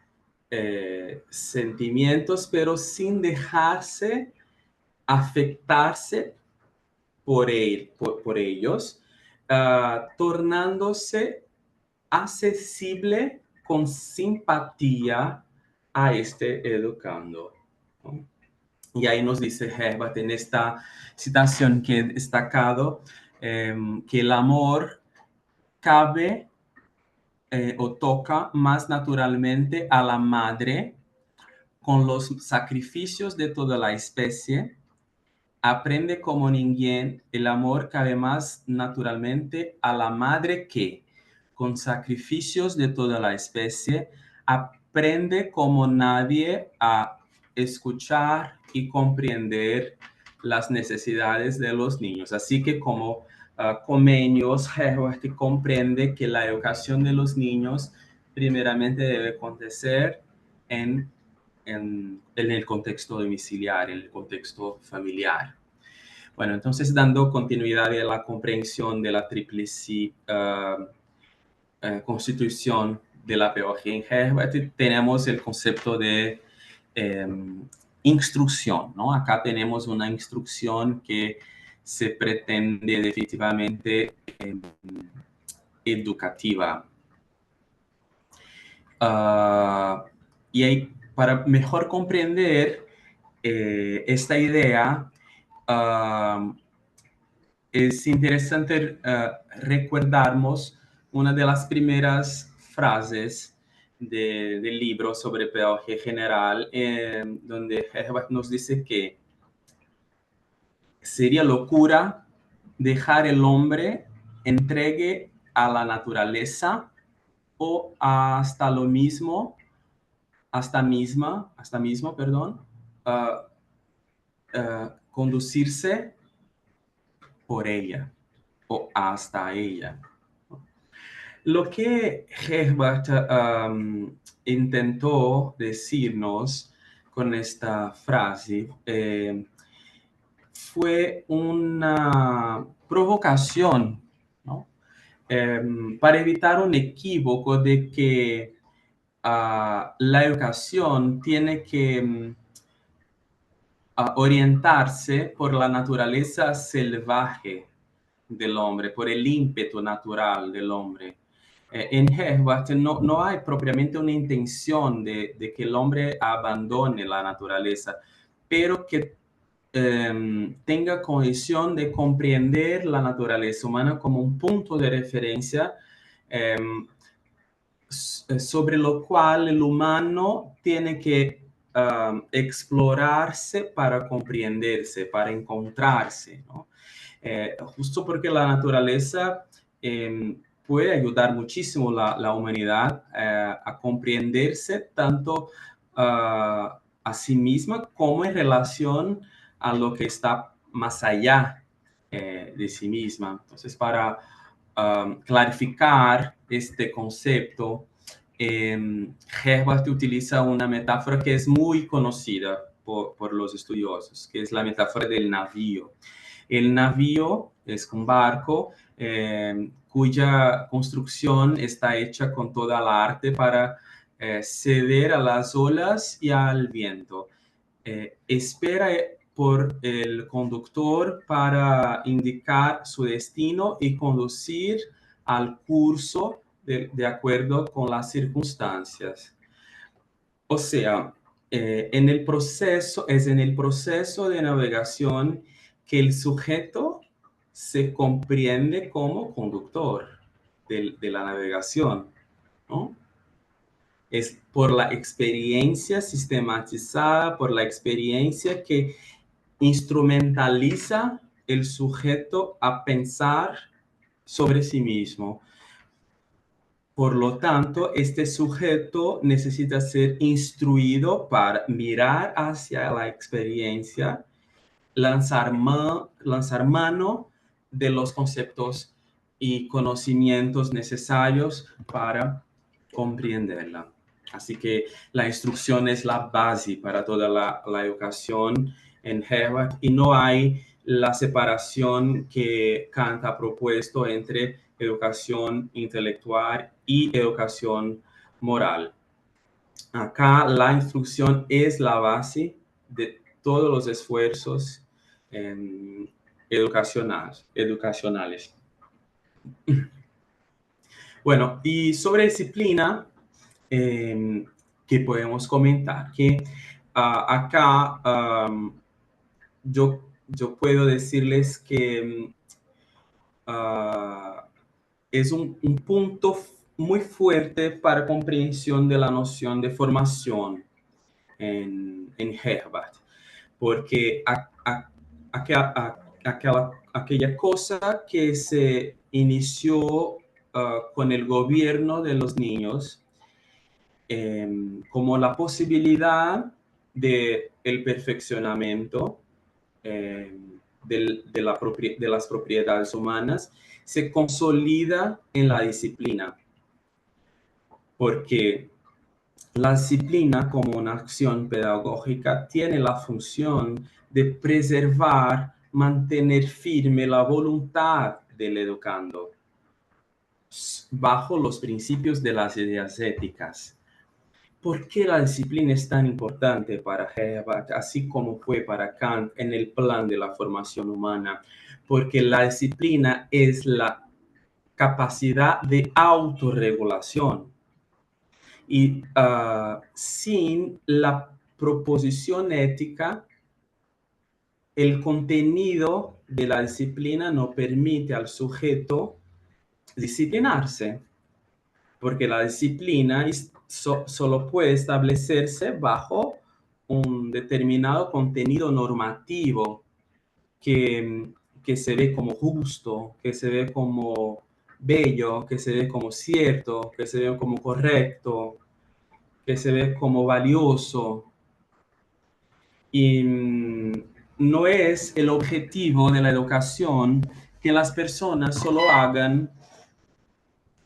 sentimientos, pero sin dejarse afectarse por ellos, tornándose accesible con simpatía a este educando, ¿no? Y ahí nos dice Herbert en esta citación que he destacado, que el amor cabe o toca más naturalmente a la madre con los sacrificios de toda la especie. Aprende como ninguém, el amor cabe más naturalmente a la madre que, con sacrificios de toda la especie, aprende como nadie a escuchar y comprender las necesidades de los niños. Así que como Comenius, Herbert comprende que la educación de los niños primeramente debe acontecer en el contexto domiciliar, en el contexto familiar. Bueno, entonces dando continuidad a la comprensión de la tríplice constitución de la pedagogía en Herbert, tenemos el concepto de instrucción, ¿no? Acá tenemos una instrucción que se pretende definitivamente educativa. Y ahí, para mejor comprender esta idea, es interesante recordarnos una de las primeras frases del libro sobre pedagogía general, donde Herbert nos dice que sería locura dejar el hombre entregue a la naturaleza o hasta lo mismo, hasta mismo, perdón, conducirse por ella o hasta ella. Lo que Herbert intentó decirnos con esta frase fue una provocación, ¿no? Para evitar un equívoco de que la educación tiene que orientarse por la naturaleza salvaje del hombre, por el ímpetu natural del hombre. En Herbert no hay propiamente una intención de que el hombre abandone la naturaleza, pero que tenga condición de comprender la naturaleza humana como un punto de referencia sobre lo cual el humano tiene que explorarse para comprenderse, para encontrarse, ¿no? Justo porque la naturaleza puede ayudar muchísimo la humanidad a comprenderse tanto a sí misma como en relación a lo que está más allá de sí misma. Entonces, para clarificar este concepto, Herbert utiliza una metáfora que es muy conocida por los estudiosos, que es la metáfora del navío. El navío es un barco cuya construcción está hecha con toda la arte para ceder a las olas y al viento. Espera por el conductor para indicar su destino y conducir al curso de acuerdo con las circunstancias. O sea, en el proceso de navegación que el sujeto se comprende como conductor de la navegación, ¿no? Es por la experiencia sistematizada, por la experiencia que instrumentaliza el sujeto a pensar sobre sí mismo. Por lo tanto, este sujeto necesita ser instruido para mirar hacia la experiencia, lanzar mano de los conceptos y conocimientos necesarios para comprenderla. Así que la instrucción es la base para toda la educación en Herbert y no hay la separación que Kant ha propuesto entre educación intelectual y educación moral. Acá la instrucción es la base de todos los esfuerzos educacionales. Bueno, y sobre disciplina, que podemos comentar que acá yo puedo decirles que es un punto muy fuerte para comprensión de la noción de formación en Herbert, porque aquella cosa que se inició con el gobierno de los niños, como la posibilidad de el perfeccionamiento de las propiedades humanas, se consolida en la disciplina, porque la disciplina como una acción pedagógica tiene la función de preservar, mantener firme la voluntad del educando bajo los principios de las ideas éticas. ¿Por qué la disciplina es tan importante para Herbert, así como fue para Kant en el plan de la formación humana? Porque la disciplina es la capacidad de autorregulación. Y sin la proposición ética, el contenido de la disciplina no permite al sujeto disciplinarse, porque la disciplina solo puede establecerse bajo un determinado contenido normativo que se ve como justo, que se ve como bello, que se ve como cierto, que se ve como correcto, que se ve como valioso. Y no es el objetivo de la educación que las personas solo hagan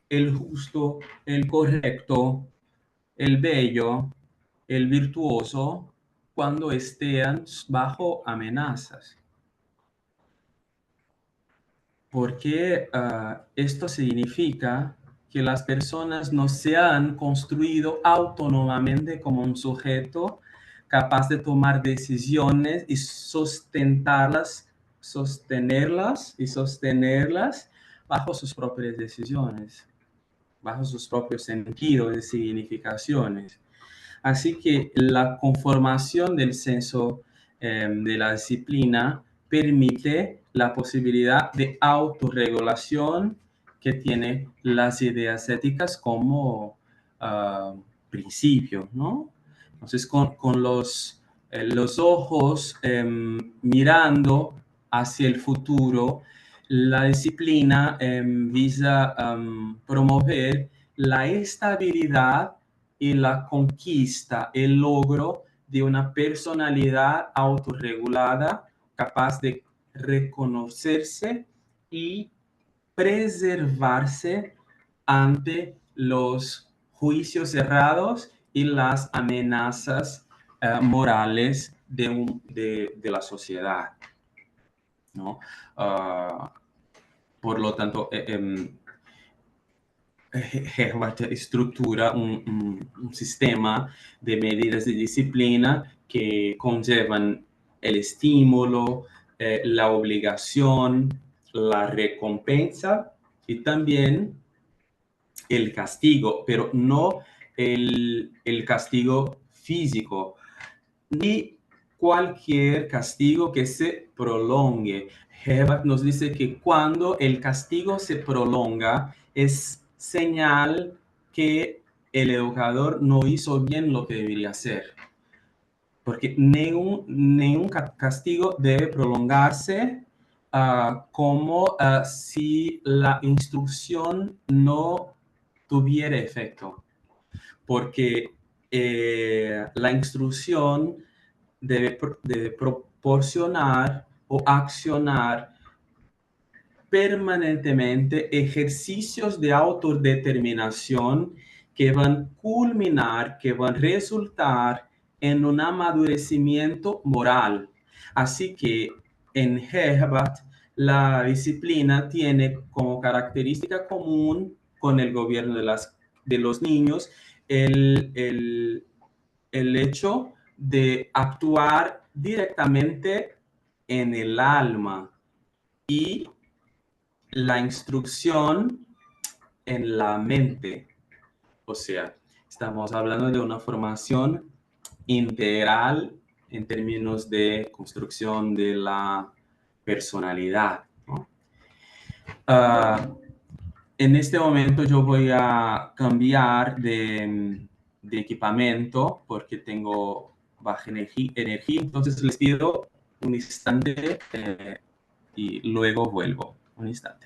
el justo, el correcto, el bello, el virtuoso, cuando estén bajo amenazas. Porque esto significa que las personas no se han construido autónomamente como un sujeto capaz de tomar decisiones y sostenerlas bajo sus propias decisiones, bajo sus propios sentidos y significaciones. Así que la conformación del senso de la disciplina permite la posibilidad de autorregulación que tiene las ideas éticas como principio, ¿no? Entonces, con los ojos mirando hacia el futuro, la disciplina visa promover la estabilidad y la conquista, el logro de una personalidad autorregulada, capaz de reconocerse y preservarse ante los juicios cerrados y las amenazas morales de la sociedad, ¿no? Uh, por lo tanto, Herbert estructura un sistema de medidas de disciplina que conllevan el estímulo, la obligación, la recompensa y también el castigo, pero no el castigo físico, ni cualquier castigo que se prolongue. Herbert nos dice que cuando el castigo se prolonga es señal que el educador no hizo bien lo que debería hacer. Porque ningún castigo debe prolongarse como si la instrucción no tuviera efecto. Porque la instrucción debe proporcionar o accionar permanentemente ejercicios de autodeterminación que van a culminar, que van a resultar en un amadurecimiento moral. Así que en Herbert, la disciplina tiene como característica común con el gobierno de los niños el hecho de actuar directamente en el alma y la instrucción en la mente. O sea, estamos hablando de una formación integral en términos de construcción de la personalidad, ¿no? En este momento yo voy a cambiar de equipamiento porque tengo baja energía, entonces les pido un instante y luego vuelvo. Un instante.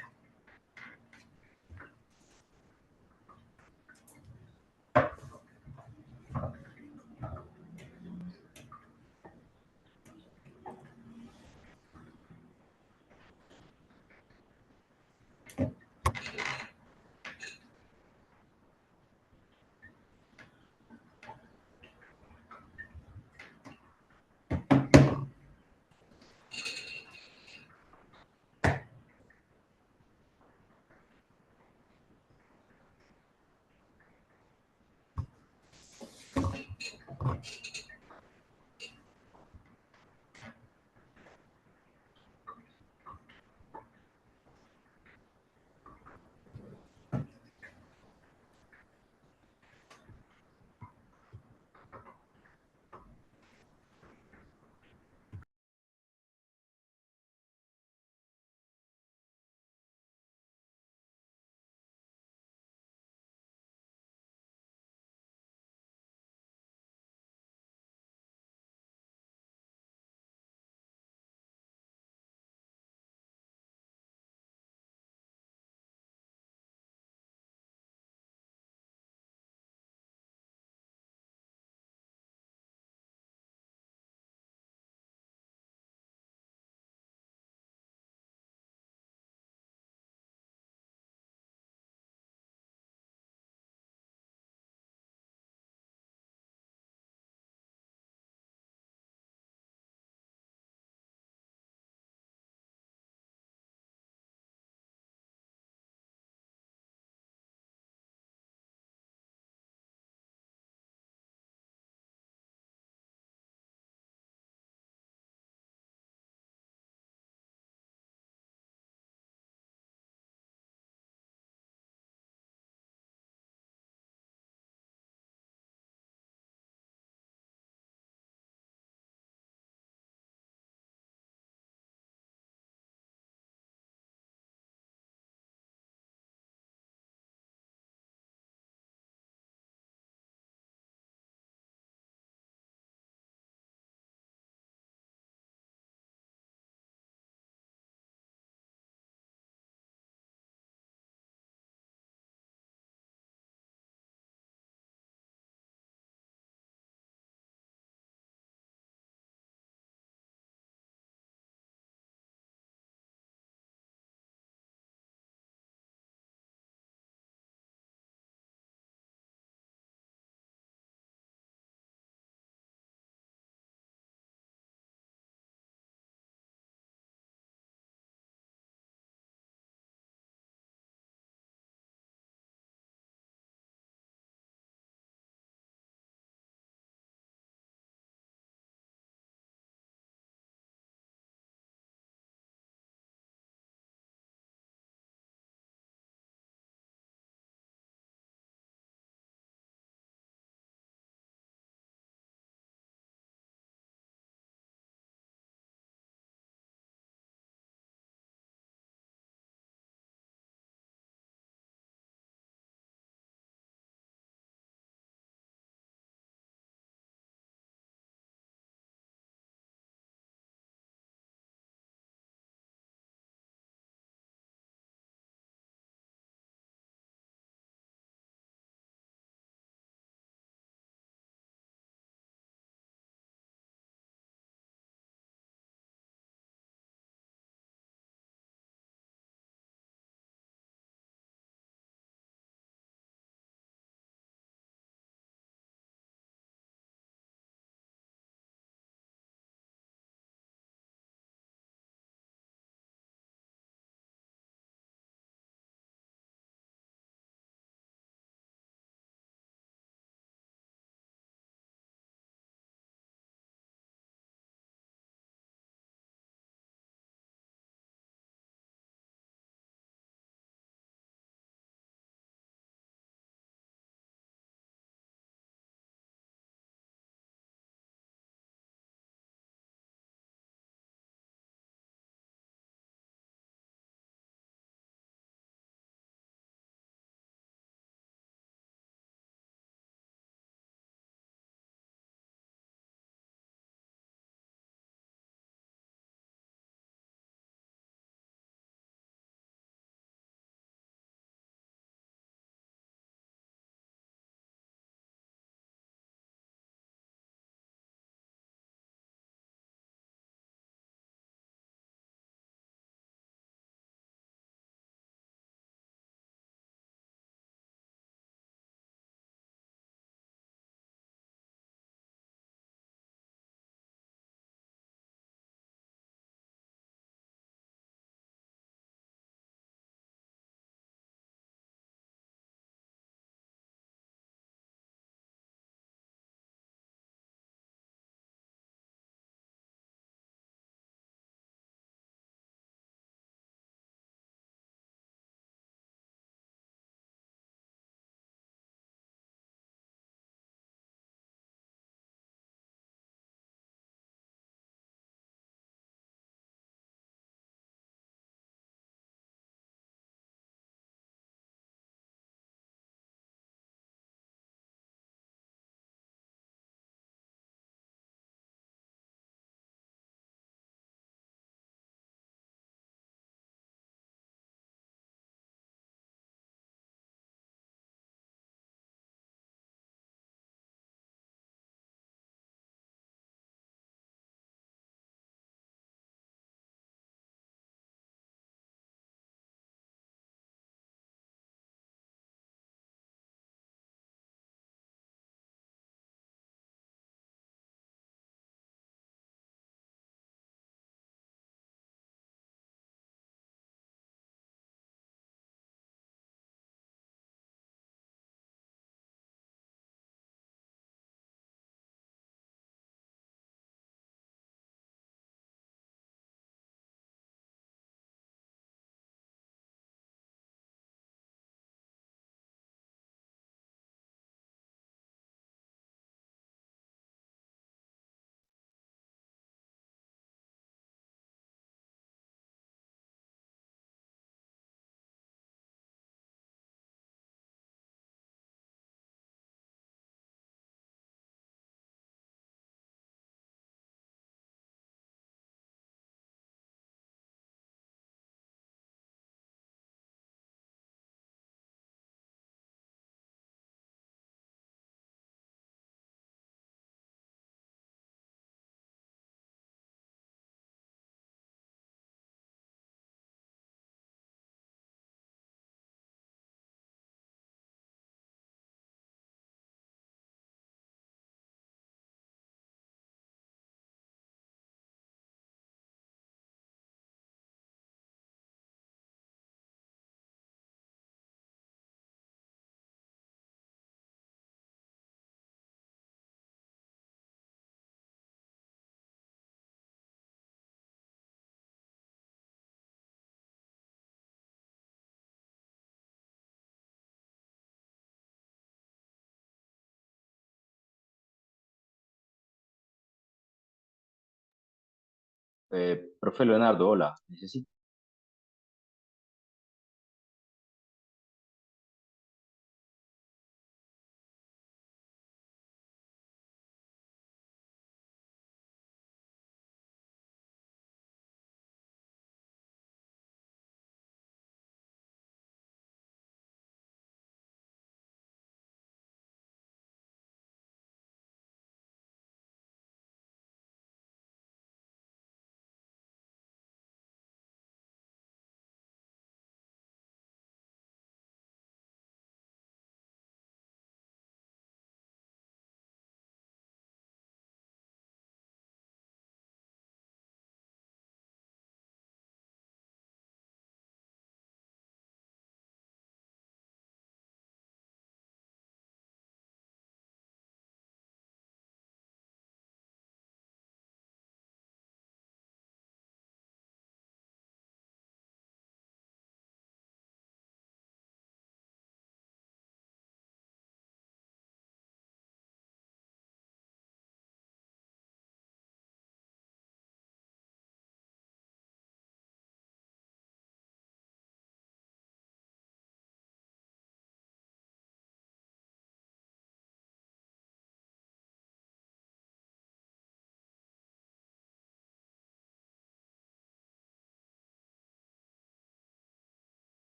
Profe Leonardo, hola. Necesito.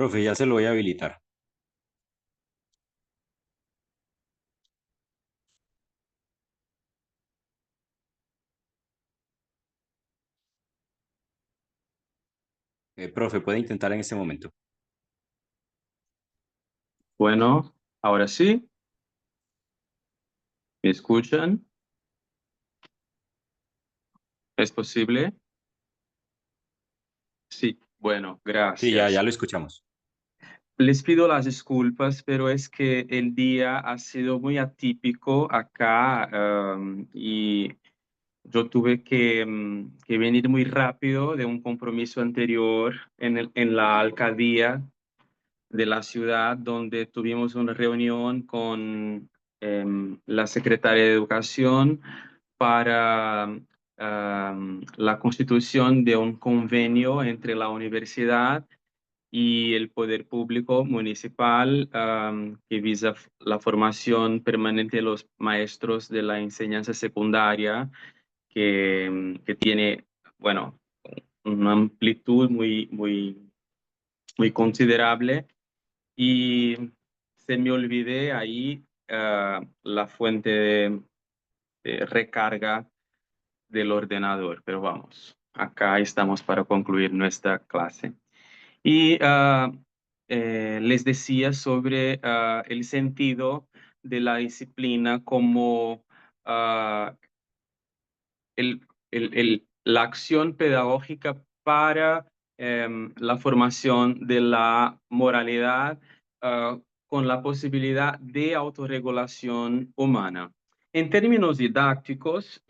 Profe, ya se lo voy a habilitar. Profe, puede intentar en este momento. Bueno, ahora sí, ¿me escuchan? ¿Es posible? Sí, bueno, Sí, ya gracias. lo escuchamos. Les pido las disculpas, pero es que el día ha sido muy atípico acá, y yo tuve que venir muy rápido de un compromiso anterior en la alcaldía de la ciudad, donde tuvimos una reunión con la secretaria de Educación para la constitución de un convenio entre la universidad y el poder público municipal, que visa la formación permanente de los maestros de la enseñanza secundaria, que tiene, bueno, una amplitud muy considerable. Y se me olvidé ahí la fuente de recarga del ordenador, pero vamos, acá estamos para concluir nuestra clase. Y les decía sobre el sentido de la disciplina como ah, la acción pedagógica para la formación de la moralidad, con la posibilidad de autorregulación humana. En términos didácticos,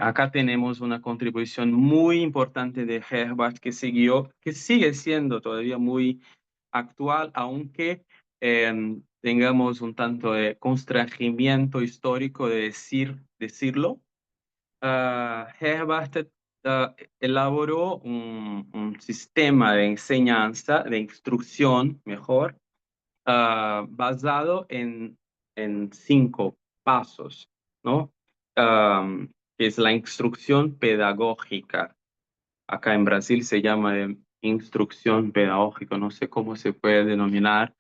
acá tenemos una contribución muy importante de Herbart que sigue siendo todavía muy actual, aunque tengamos un tanto de constrangimiento histórico de decirlo. Herbart elaboró un sistema de enseñanza, de instrucción, mejor, basado en 5 pasos, ¿no? Que es la instrucción pedagógica. Acá en Brasil se llama de instrucción pedagógica, no sé cómo se puede denominar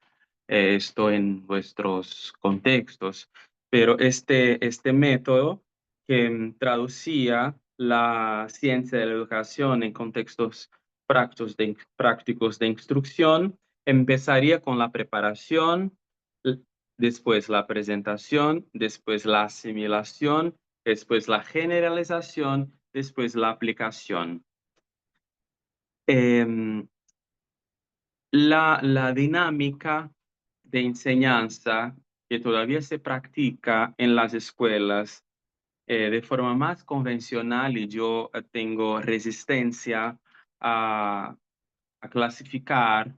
esto en vuestros contextos, pero este método que traducía la ciencia de la educación en contextos prácticos de instrucción, empezaría con la preparación, l- después la presentación, después la asimilación, después la generalización, después la aplicación. Em, la dinámica de enseñanza que todavía se practica en las escuelas de forma más convencional, y yo tengo resistencia a clasificar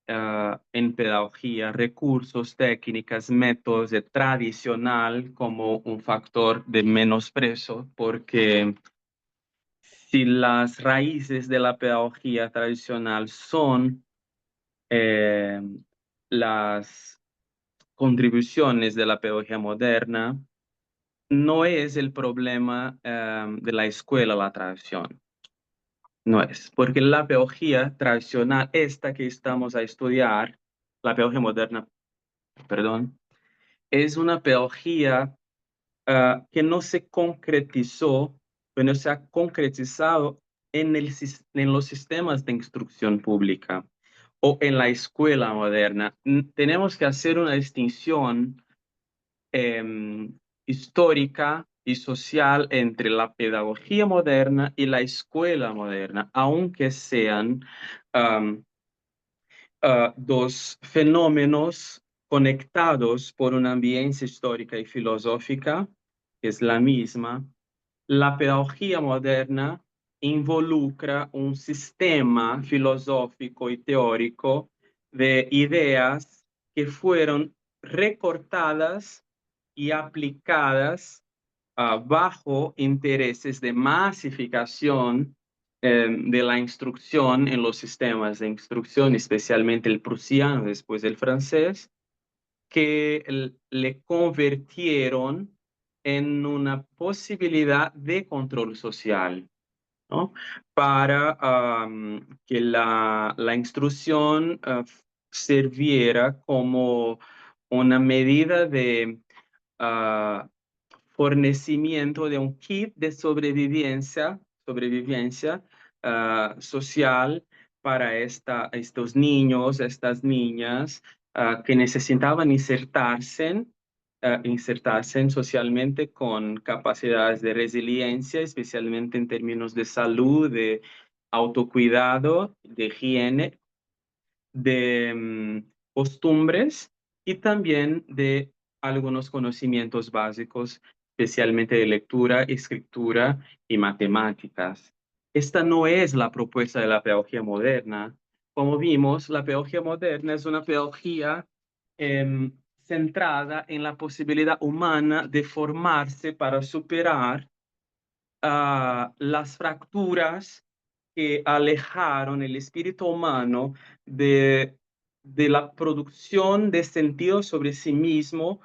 en pedagogía recursos, técnicas, métodos de tradicional como un factor de menosprecio, porque si las raíces de la pedagogía tradicional son eh, las contribuciones de la pedagogía moderna, no es el problema de la escuela la tradición. No es, porque la pedagogía tradicional, esta que estamos a estudiar, la pedagogía moderna, perdón, es una pedagogía que no se concretizó, que no se ha concretizado en los sistemas de instrucción pública o en la escuela moderna. Tenemos que hacer una distinción histórica y social entre la pedagogía moderna y la escuela moderna, aunque sean um, dos fenómenos conectados por una ambiencia histórica y filosófica, que es la misma. La pedagogía moderna involucra un sistema filosófico y teórico de ideas que fueron recortadas y aplicadas bajo intereses de masificación de la instrucción en los sistemas de instrucción, especialmente el prusiano después del francés, que le convirtieron en una posibilidad de control social, ¿no? Para que la instrucción sirviera como una medida de ah, fornecimiento de un kit de sobrevivencia social para estos niños, estas niñas que necesitaban insertarse socialmente con capacidades de resiliencia, especialmente en términos de salud, de autocuidado, de higiene, de costumbres y también de algunos conocimientos básicos, especialmente de lectura, escritura y matemáticas. Esta no es la propuesta de la pedagogía moderna. Como vimos, la pedagogía moderna es una pedagogía centrada en la posibilidad humana de formarse para superar las fracturas que alejaron el espíritu humano de la producción de sentido sobre sí mismo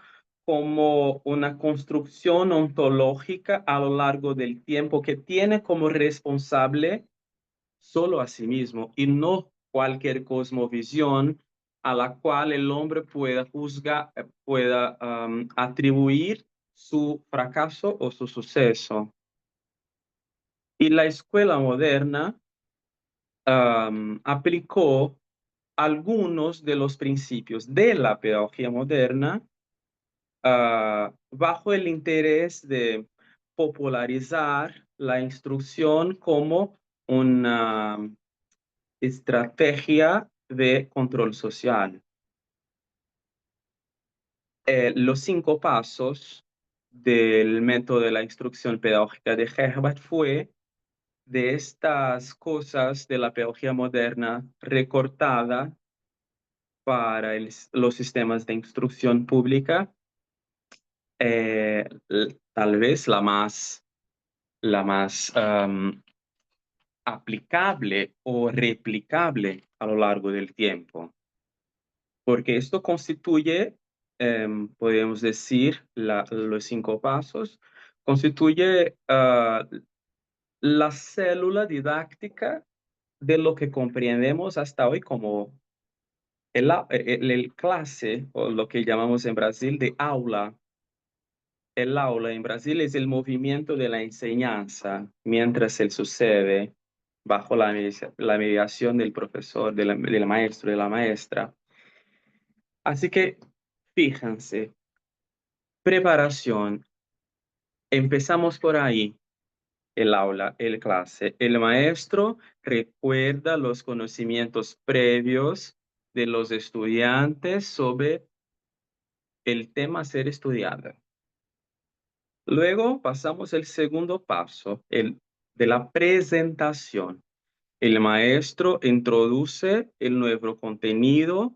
como una construcción ontológica a lo largo del tiempo que tiene como responsable solo a sí mismo y no cualquier cosmovisión a la cual el hombre pueda juzgar, pueda atribuir su fracaso o su suceso. Y la escuela moderna aplicó algunos de los principios de la pedagogía moderna bajo el interés de popularizar la instrucción como una estrategia de control social. Los 5 pasos del método de la instrucción pedagógica de Herbert fue de estas cosas de la pedagogía moderna recortada para los sistemas de instrucción pública, tal vez la más aplicable o replicable a lo largo del tiempo, porque esto constituye, podemos decir, los 5 pasos, constituye la célula didáctica de lo que comprendemos hasta hoy como el clase, o lo que llamamos en Brasil de aula. El aula en Brasil es el movimiento de la enseñanza mientras él sucede bajo la mediación del profesor, del maestro, de la maestra. Así que, fíjense, preparación. Empezamos por ahí. El aula, el clase. El maestro recuerda los conocimientos previos de los estudiantes sobre el tema a ser estudiado. Luego pasamos al segundo paso, el de la presentación. El maestro introduce el nuevo contenido,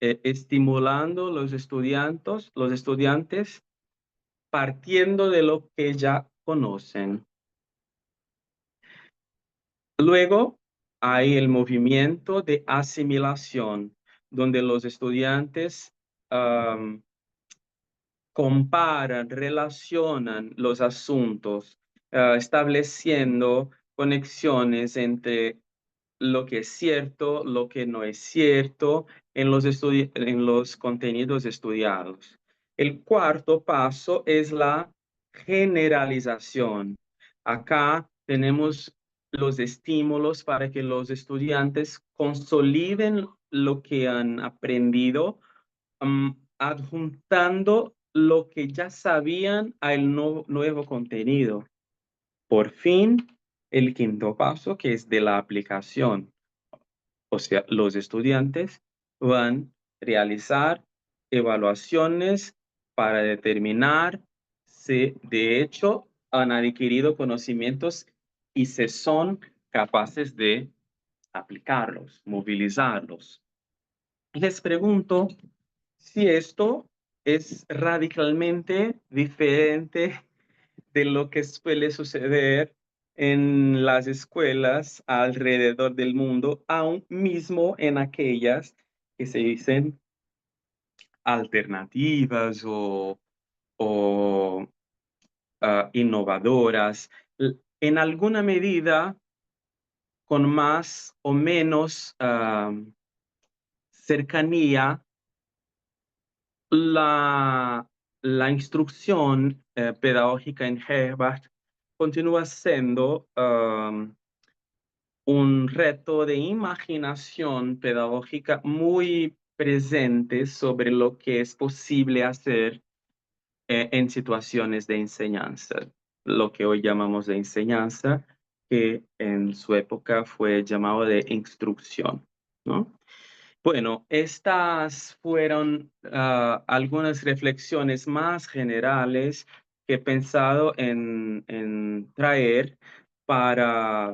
estimulando los estudiantes partiendo de lo que ya conocen. Luego hay el movimiento de asimilación, donde los estudiantes comparan, relacionan los asuntos, estableciendo conexiones entre lo que es cierto, lo que no es cierto en los contenidos estudiados. El cuarto paso es la generalización. Acá tenemos los estímulos para que los estudiantes consoliden lo que han aprendido, adjuntando lo que ya sabían al nuevo contenido. Por fin, el quinto paso, que es de la aplicación. O sea, los estudiantes van a realizar evaluaciones para determinar si de hecho han adquirido conocimientos y si son capaces de aplicarlos, movilizarlos. Les pregunto si esto es radicalmente diferente de lo que suele suceder en las escuelas alrededor del mundo, aún mismo en aquellas que se dicen alternativas o innovadoras, en alguna medida con más o menos cercanía. La instrucción pedagógica en Herbert continúa siendo un reto de imaginación pedagógica muy presente sobre lo que es posible hacer en situaciones de enseñanza, lo que hoy llamamos de enseñanza, que en su época fue llamado de instrucción, ¿no? Bueno, estas fueron algunas reflexiones más generales que he pensado en traer para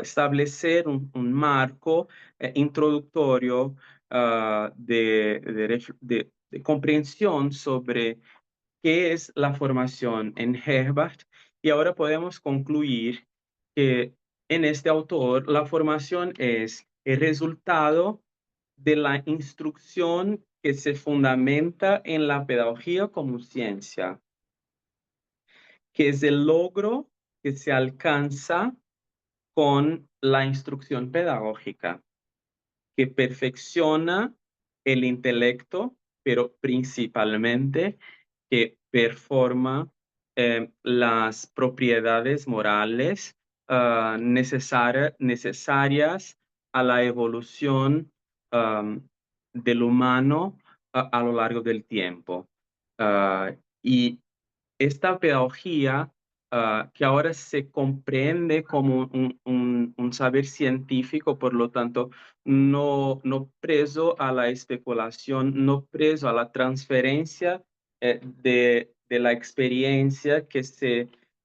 establecer un marco introductorio de comprensión sobre qué es la formación en Herbert. Y ahora podemos concluir que en este autor la formación es el resultado de la instrucción que se fundamenta en la pedagogía como ciencia, que es el logro que se alcanza con la instrucción pedagógica, que perfecciona el intelecto, pero principalmente que performa las propiedades morales necesarias a la evolución del humano a lo largo del tiempo. Y esta pedagogía que ahora se comprende como un saber científico, por lo tanto, no preso a la especulación, no preso a la transferencia de la experiencia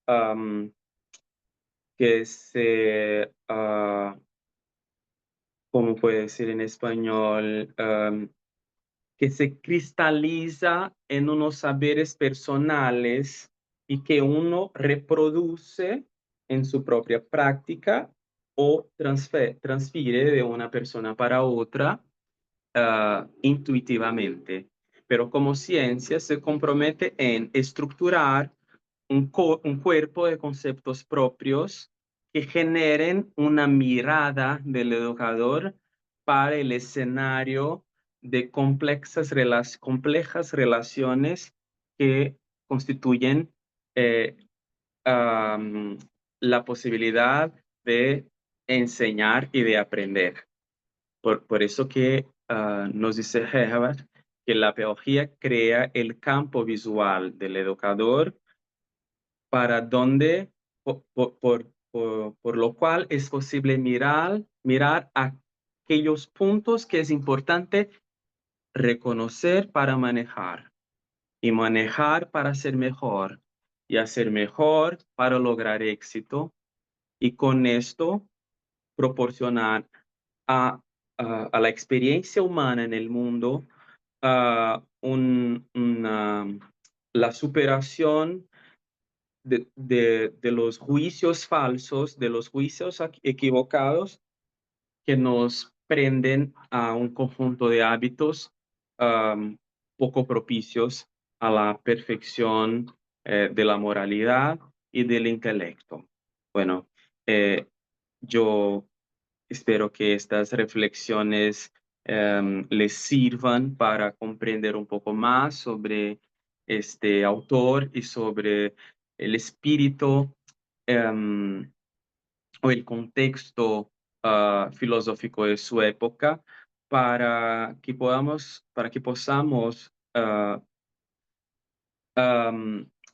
um, ¿cómo puede decir en español? Que se cristaliza en unos saberes personales y que uno reproduce en su propia práctica o transfiere de una persona para otra intuitivamente. Pero como ciencia se compromete en estructurar un cuerpo de conceptos propios que generen una mirada del educador para el escenario de complejas relaciones que constituyen eh, um, la posibilidad de enseñar y de aprender. Por eso que nos dice Herbert que la pedagogía crea el campo visual del educador para donde, por lo cual es posible mirar aquellos puntos que es importante reconocer para manejar, y manejar para ser mejor, y hacer mejor para lograr éxito, y con esto proporcionar a la experiencia humana en el mundo la superación de los juicios falsos, de los juicios equivocados que nos prenden a un conjunto de hábitos poco propicios a la perfección de la moralidad y del intelecto. Bueno, yo espero que estas reflexiones les sirvan para comprender un poco más sobre este autor y sobre el espíritu o el contexto filosófico de su época para que posamos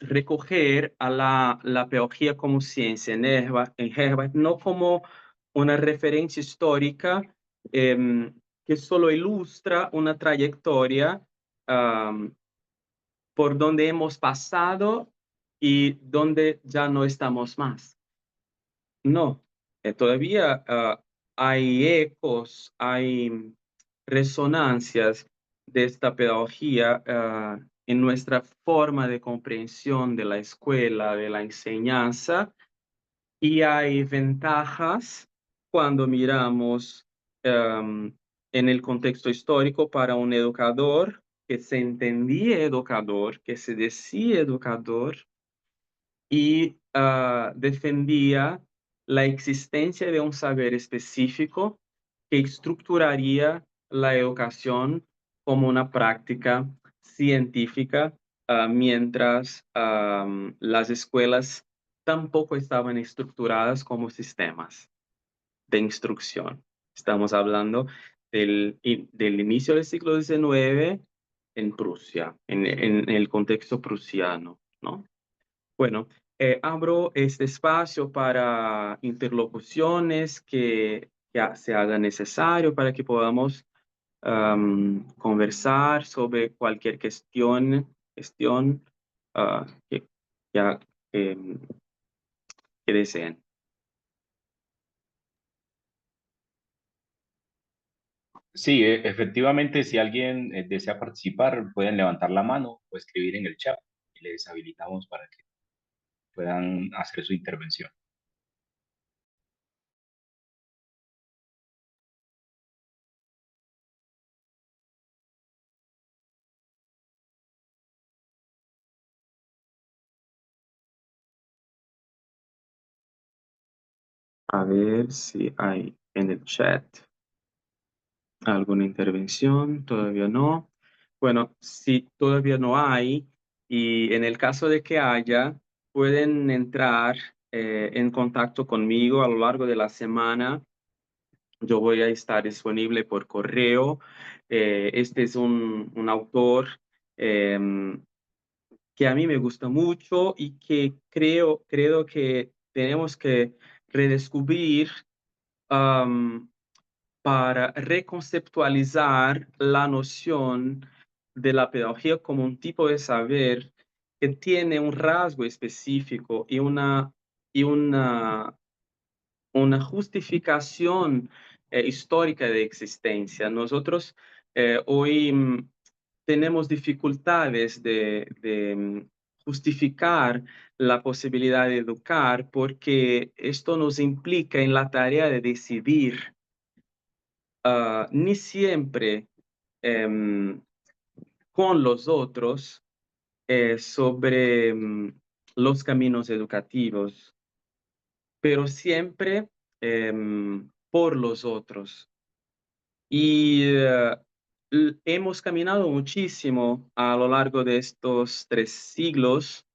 recoger a la pedagogía como ciencia en Herbert, no como una referencia histórica que solo ilustra una trayectoria por donde hemos pasado y donde ya no estamos más. No, todavía hay ecos, hay resonancias de esta pedagogía en nuestra forma de comprensión de la escuela, de la enseñanza, y hay ventajas cuando miramos en el contexto histórico para un educador que se entendía educador, que se decía educador, y defendía la existencia de un saber específico que estructuraría la educación como una práctica científica, mientras las escuelas tampoco estaban estructuradas como sistemas de instrucción. Estamos hablando del inicio del siglo XIX en Prusia, en el contexto prusiano, ¿no? Bueno, abro este espacio para interlocuciones que se haga necesario para que podamos conversar sobre cualquier cuestión que, ya, em, que deseen. Sí, efectivamente, si alguien desea participar, pueden levantar la mano o escribir en el chat y les habilitamos para que puedan hacer su intervención. A ver si hay en el chat alguna intervención. Todavía no. Bueno, si todavía no hay, y en el caso de que haya, pueden entrar en contacto conmigo a lo largo de la semana. Yo voy a estar disponible por correo. Este es un autor que a mí me gusta mucho y que creo que tenemos que redescubrir para reconceptualizar la noción de la pedagogía como un tipo de saber que tiene un rasgo específico y una justificación histórica de existencia. Nosotros hoy tenemos dificultades de justificar la posibilidad de educar porque esto nos implica en la tarea de decidir ni siempre em, con los otros sobre los caminos educativos, pero siempre por los otros. Y hemos caminado muchísimo a lo largo de estos 3 siglos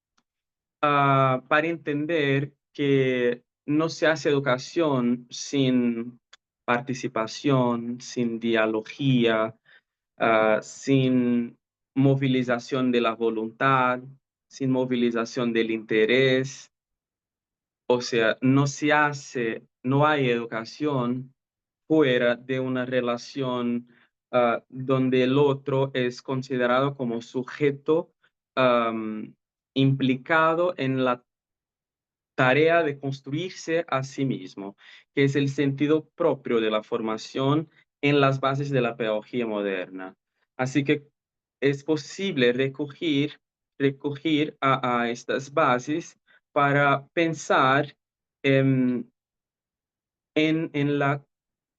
para entender que no se hace educación sin participación, sin dialogía, sin movilización de la voluntad, sin movilización del interés. O sea, no hay educación fuera de una relación donde el otro es considerado como sujeto implicado en la tarea de construirse a sí mismo, que es el sentido propio de la formación en las bases de la pedagogía moderna. Así que es posible recurrir a estas bases para pensar en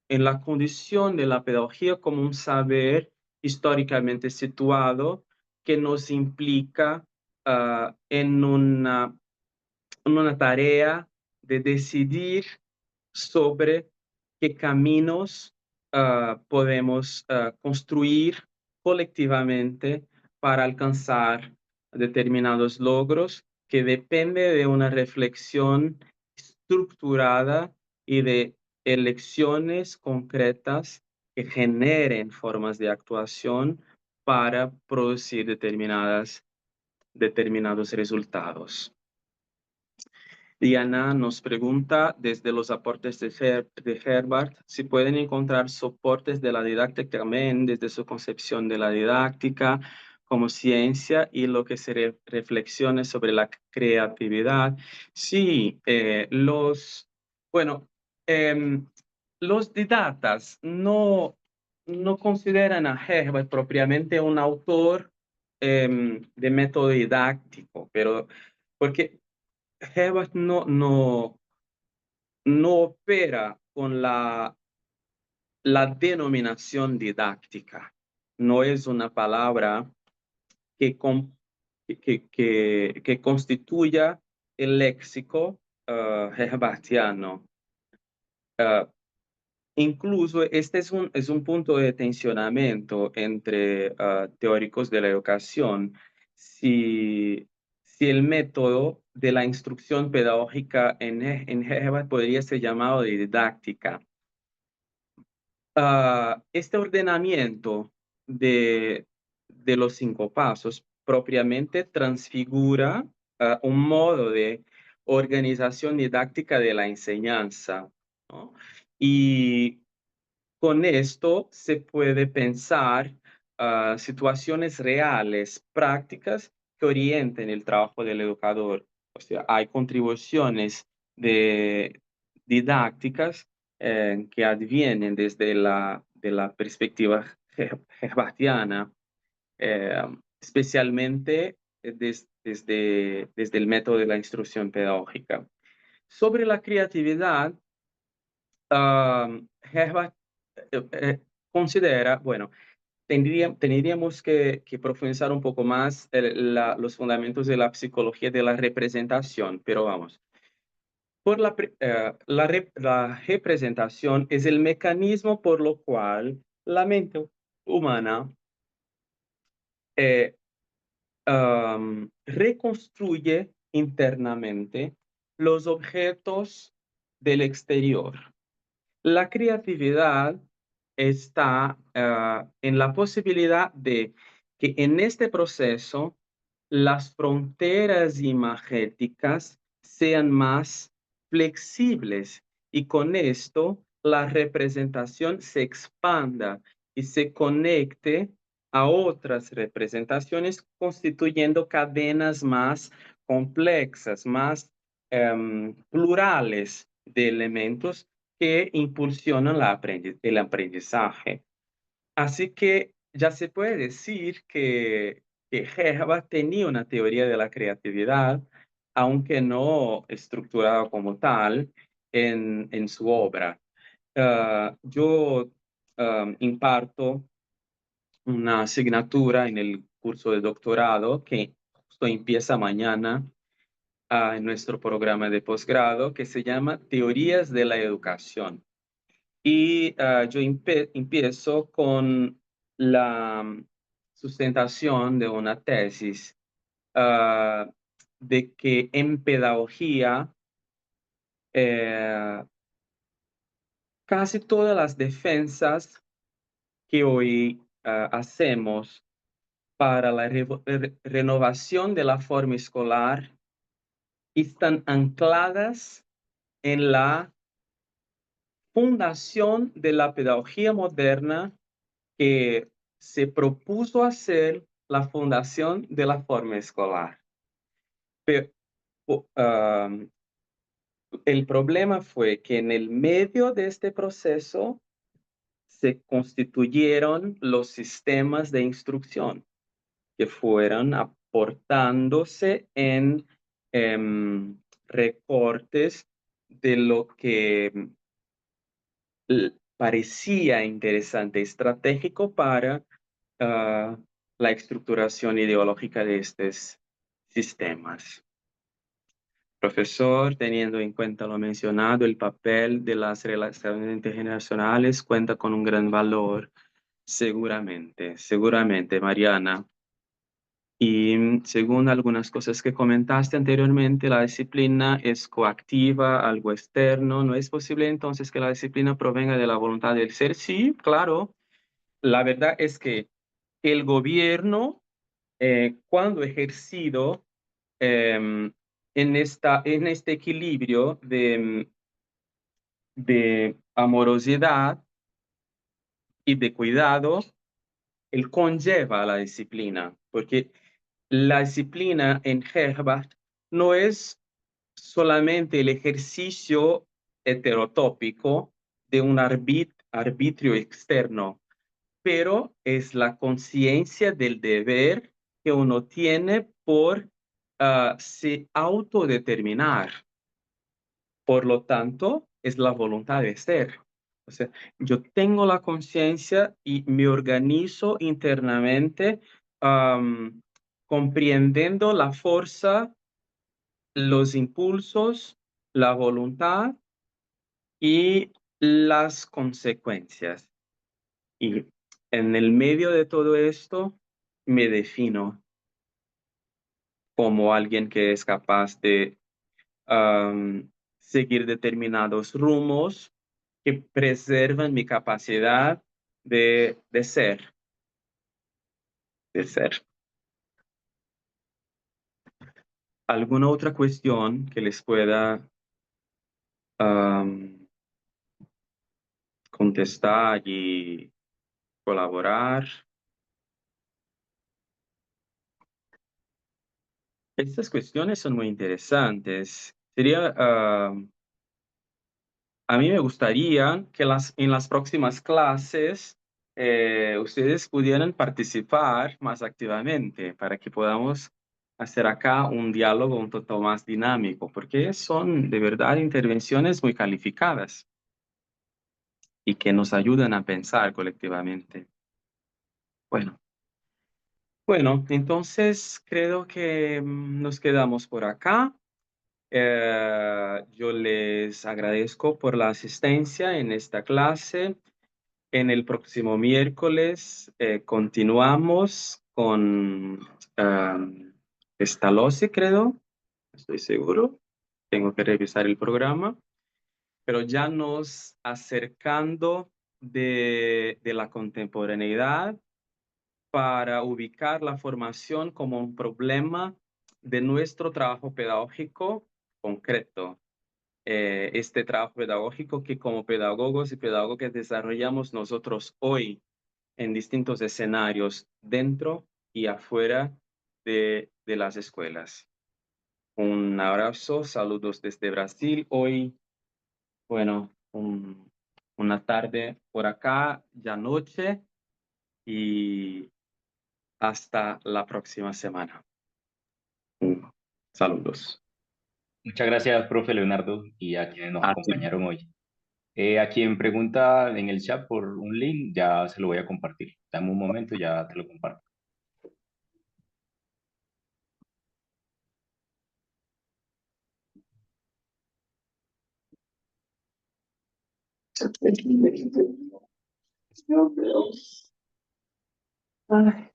la condición de la pedagogía como un saber históricamente situado que nos implica en una tarea de decidir sobre qué caminos podemos construir colectivamente para alcanzar determinados logros que depende de una reflexión estructurada y de elecciones concretas que generen formas de actuación para producir determinados resultados. Diana nos pregunta desde los aportes de Herbart si pueden encontrar soportes de la didáctica también desde su concepción de la didáctica como ciencia y lo que se reflexione sobre la creatividad. Sí, los didactas no consideran a Herbart propiamente un autor de método didáctico, pero porque Herbert no opera con la denominación didáctica. No es una palabra que constituya el léxico herbartiano. Incluso este es un punto de tensionamiento entre teóricos de la educación. Si el método de la instrucción pedagógica en Herbart podría ser llamado de didáctica. Este ordenamiento de los 5 pasos propiamente transfigura un modo de organización didáctica de la enseñanza, ¿no? Y con esto se puede pensar situaciones reales, prácticas, que orienten el trabajo del educador. O sea, hay contribuciones didácticas que advienen desde de la perspectiva herbartiana, especialmente desde el método de la instrucción pedagógica. Sobre la creatividad, Herbart considera, bueno, tendríamos que profundizar un poco más los fundamentos de la psicología de la representación, pero vamos. La representación es el mecanismo por lo cual la mente humana reconstruye internamente los objetos del exterior. La creatividad está en la posibilidad de que en este proceso las fronteras imagéticas sean más flexibles y con esto la representación se expanda y se conecte a otras representaciones constituyendo cadenas más complexas, más plurales de elementos que impulsionan el aprendizaje. Así que ya se puede decir que Herbart tenía una teoría de la creatividad, aunque no estructurada como tal en su obra. Yo imparto una asignatura en el curso de doctorado que justo empieza mañana en nuestro programa de posgrado, que se llama Teorías de la Educación. Y yo empiezo con la sustentación de una tesis de que en pedagogía casi todas las defensas que hoy hacemos para la renovación de la forma escolar están ancladas en la fundación de la pedagogía moderna que se propuso hacer la fundación de la forma escolar. Pero, el problema fue que en el medio de este proceso se constituyeron los sistemas de instrucción que fueron aportándose en recortes de lo que parecía interesante, estratégico para la estructuración ideológica de estos sistemas. Profesor, teniendo en cuenta lo mencionado, el papel de las relaciones intergeneracionales cuenta con un gran valor, seguramente, Mariana. Y según algunas cosas que comentaste anteriormente, la disciplina es coactiva, algo externo. ¿No es posible entonces que la disciplina provenga de la voluntad del ser? Sí, claro. La verdad es que el gobierno, cuando ejercido en este equilibrio de amorosidad y de cuidado, él conlleva la disciplina, porque la disciplina en Herbart no es solamente el ejercicio heterotópico de un arbitrio externo, pero es la conciencia del deber que uno tiene por se autodeterminar. Por lo tanto, es la voluntad de ser. O sea, yo tengo la conciencia y me organizo internamente, comprendiendo la fuerza, los impulsos, la voluntad y las consecuencias. Y en el medio de todo esto, me defino como alguien que es capaz de seguir determinados rumos que preservan mi capacidad de ser, de ser. ¿Alguna otra cuestión que les pueda contestar y colaborar? Estas cuestiones son muy interesantes. A mí me gustaría que en las próximas clases ustedes pudieran participar más activamente para que podamos hacer acá un diálogo un tanto más dinámico, porque son de verdad intervenciones muy calificadas y que nos ayudan a pensar colectivamente. Bueno, entonces creo que nos quedamos por acá. Yo les agradezco por la asistencia en esta clase. En el próximo miércoles continuamos con Pestalozzi, creo. Estoy seguro. Tengo que revisar el programa. Pero ya nos acercando de la contemporaneidad para ubicar la formación como un problema de nuestro trabajo pedagógico concreto. Este trabajo pedagógico que como pedagogos y pedagogas desarrollamos nosotros hoy en distintos escenarios dentro y afuera de las escuelas. Un abrazo, saludos desde Brasil. Hoy, bueno, una tarde por acá, ya noche, y hasta la próxima semana. Saludos. Muchas gracias, profe Leonardo, y a quienes nos A ti. acompañaron hoy. A quien pregunta en el chat por un link, ya se lo voy a compartir. Dame un momento, ya te lo comparto. Ay.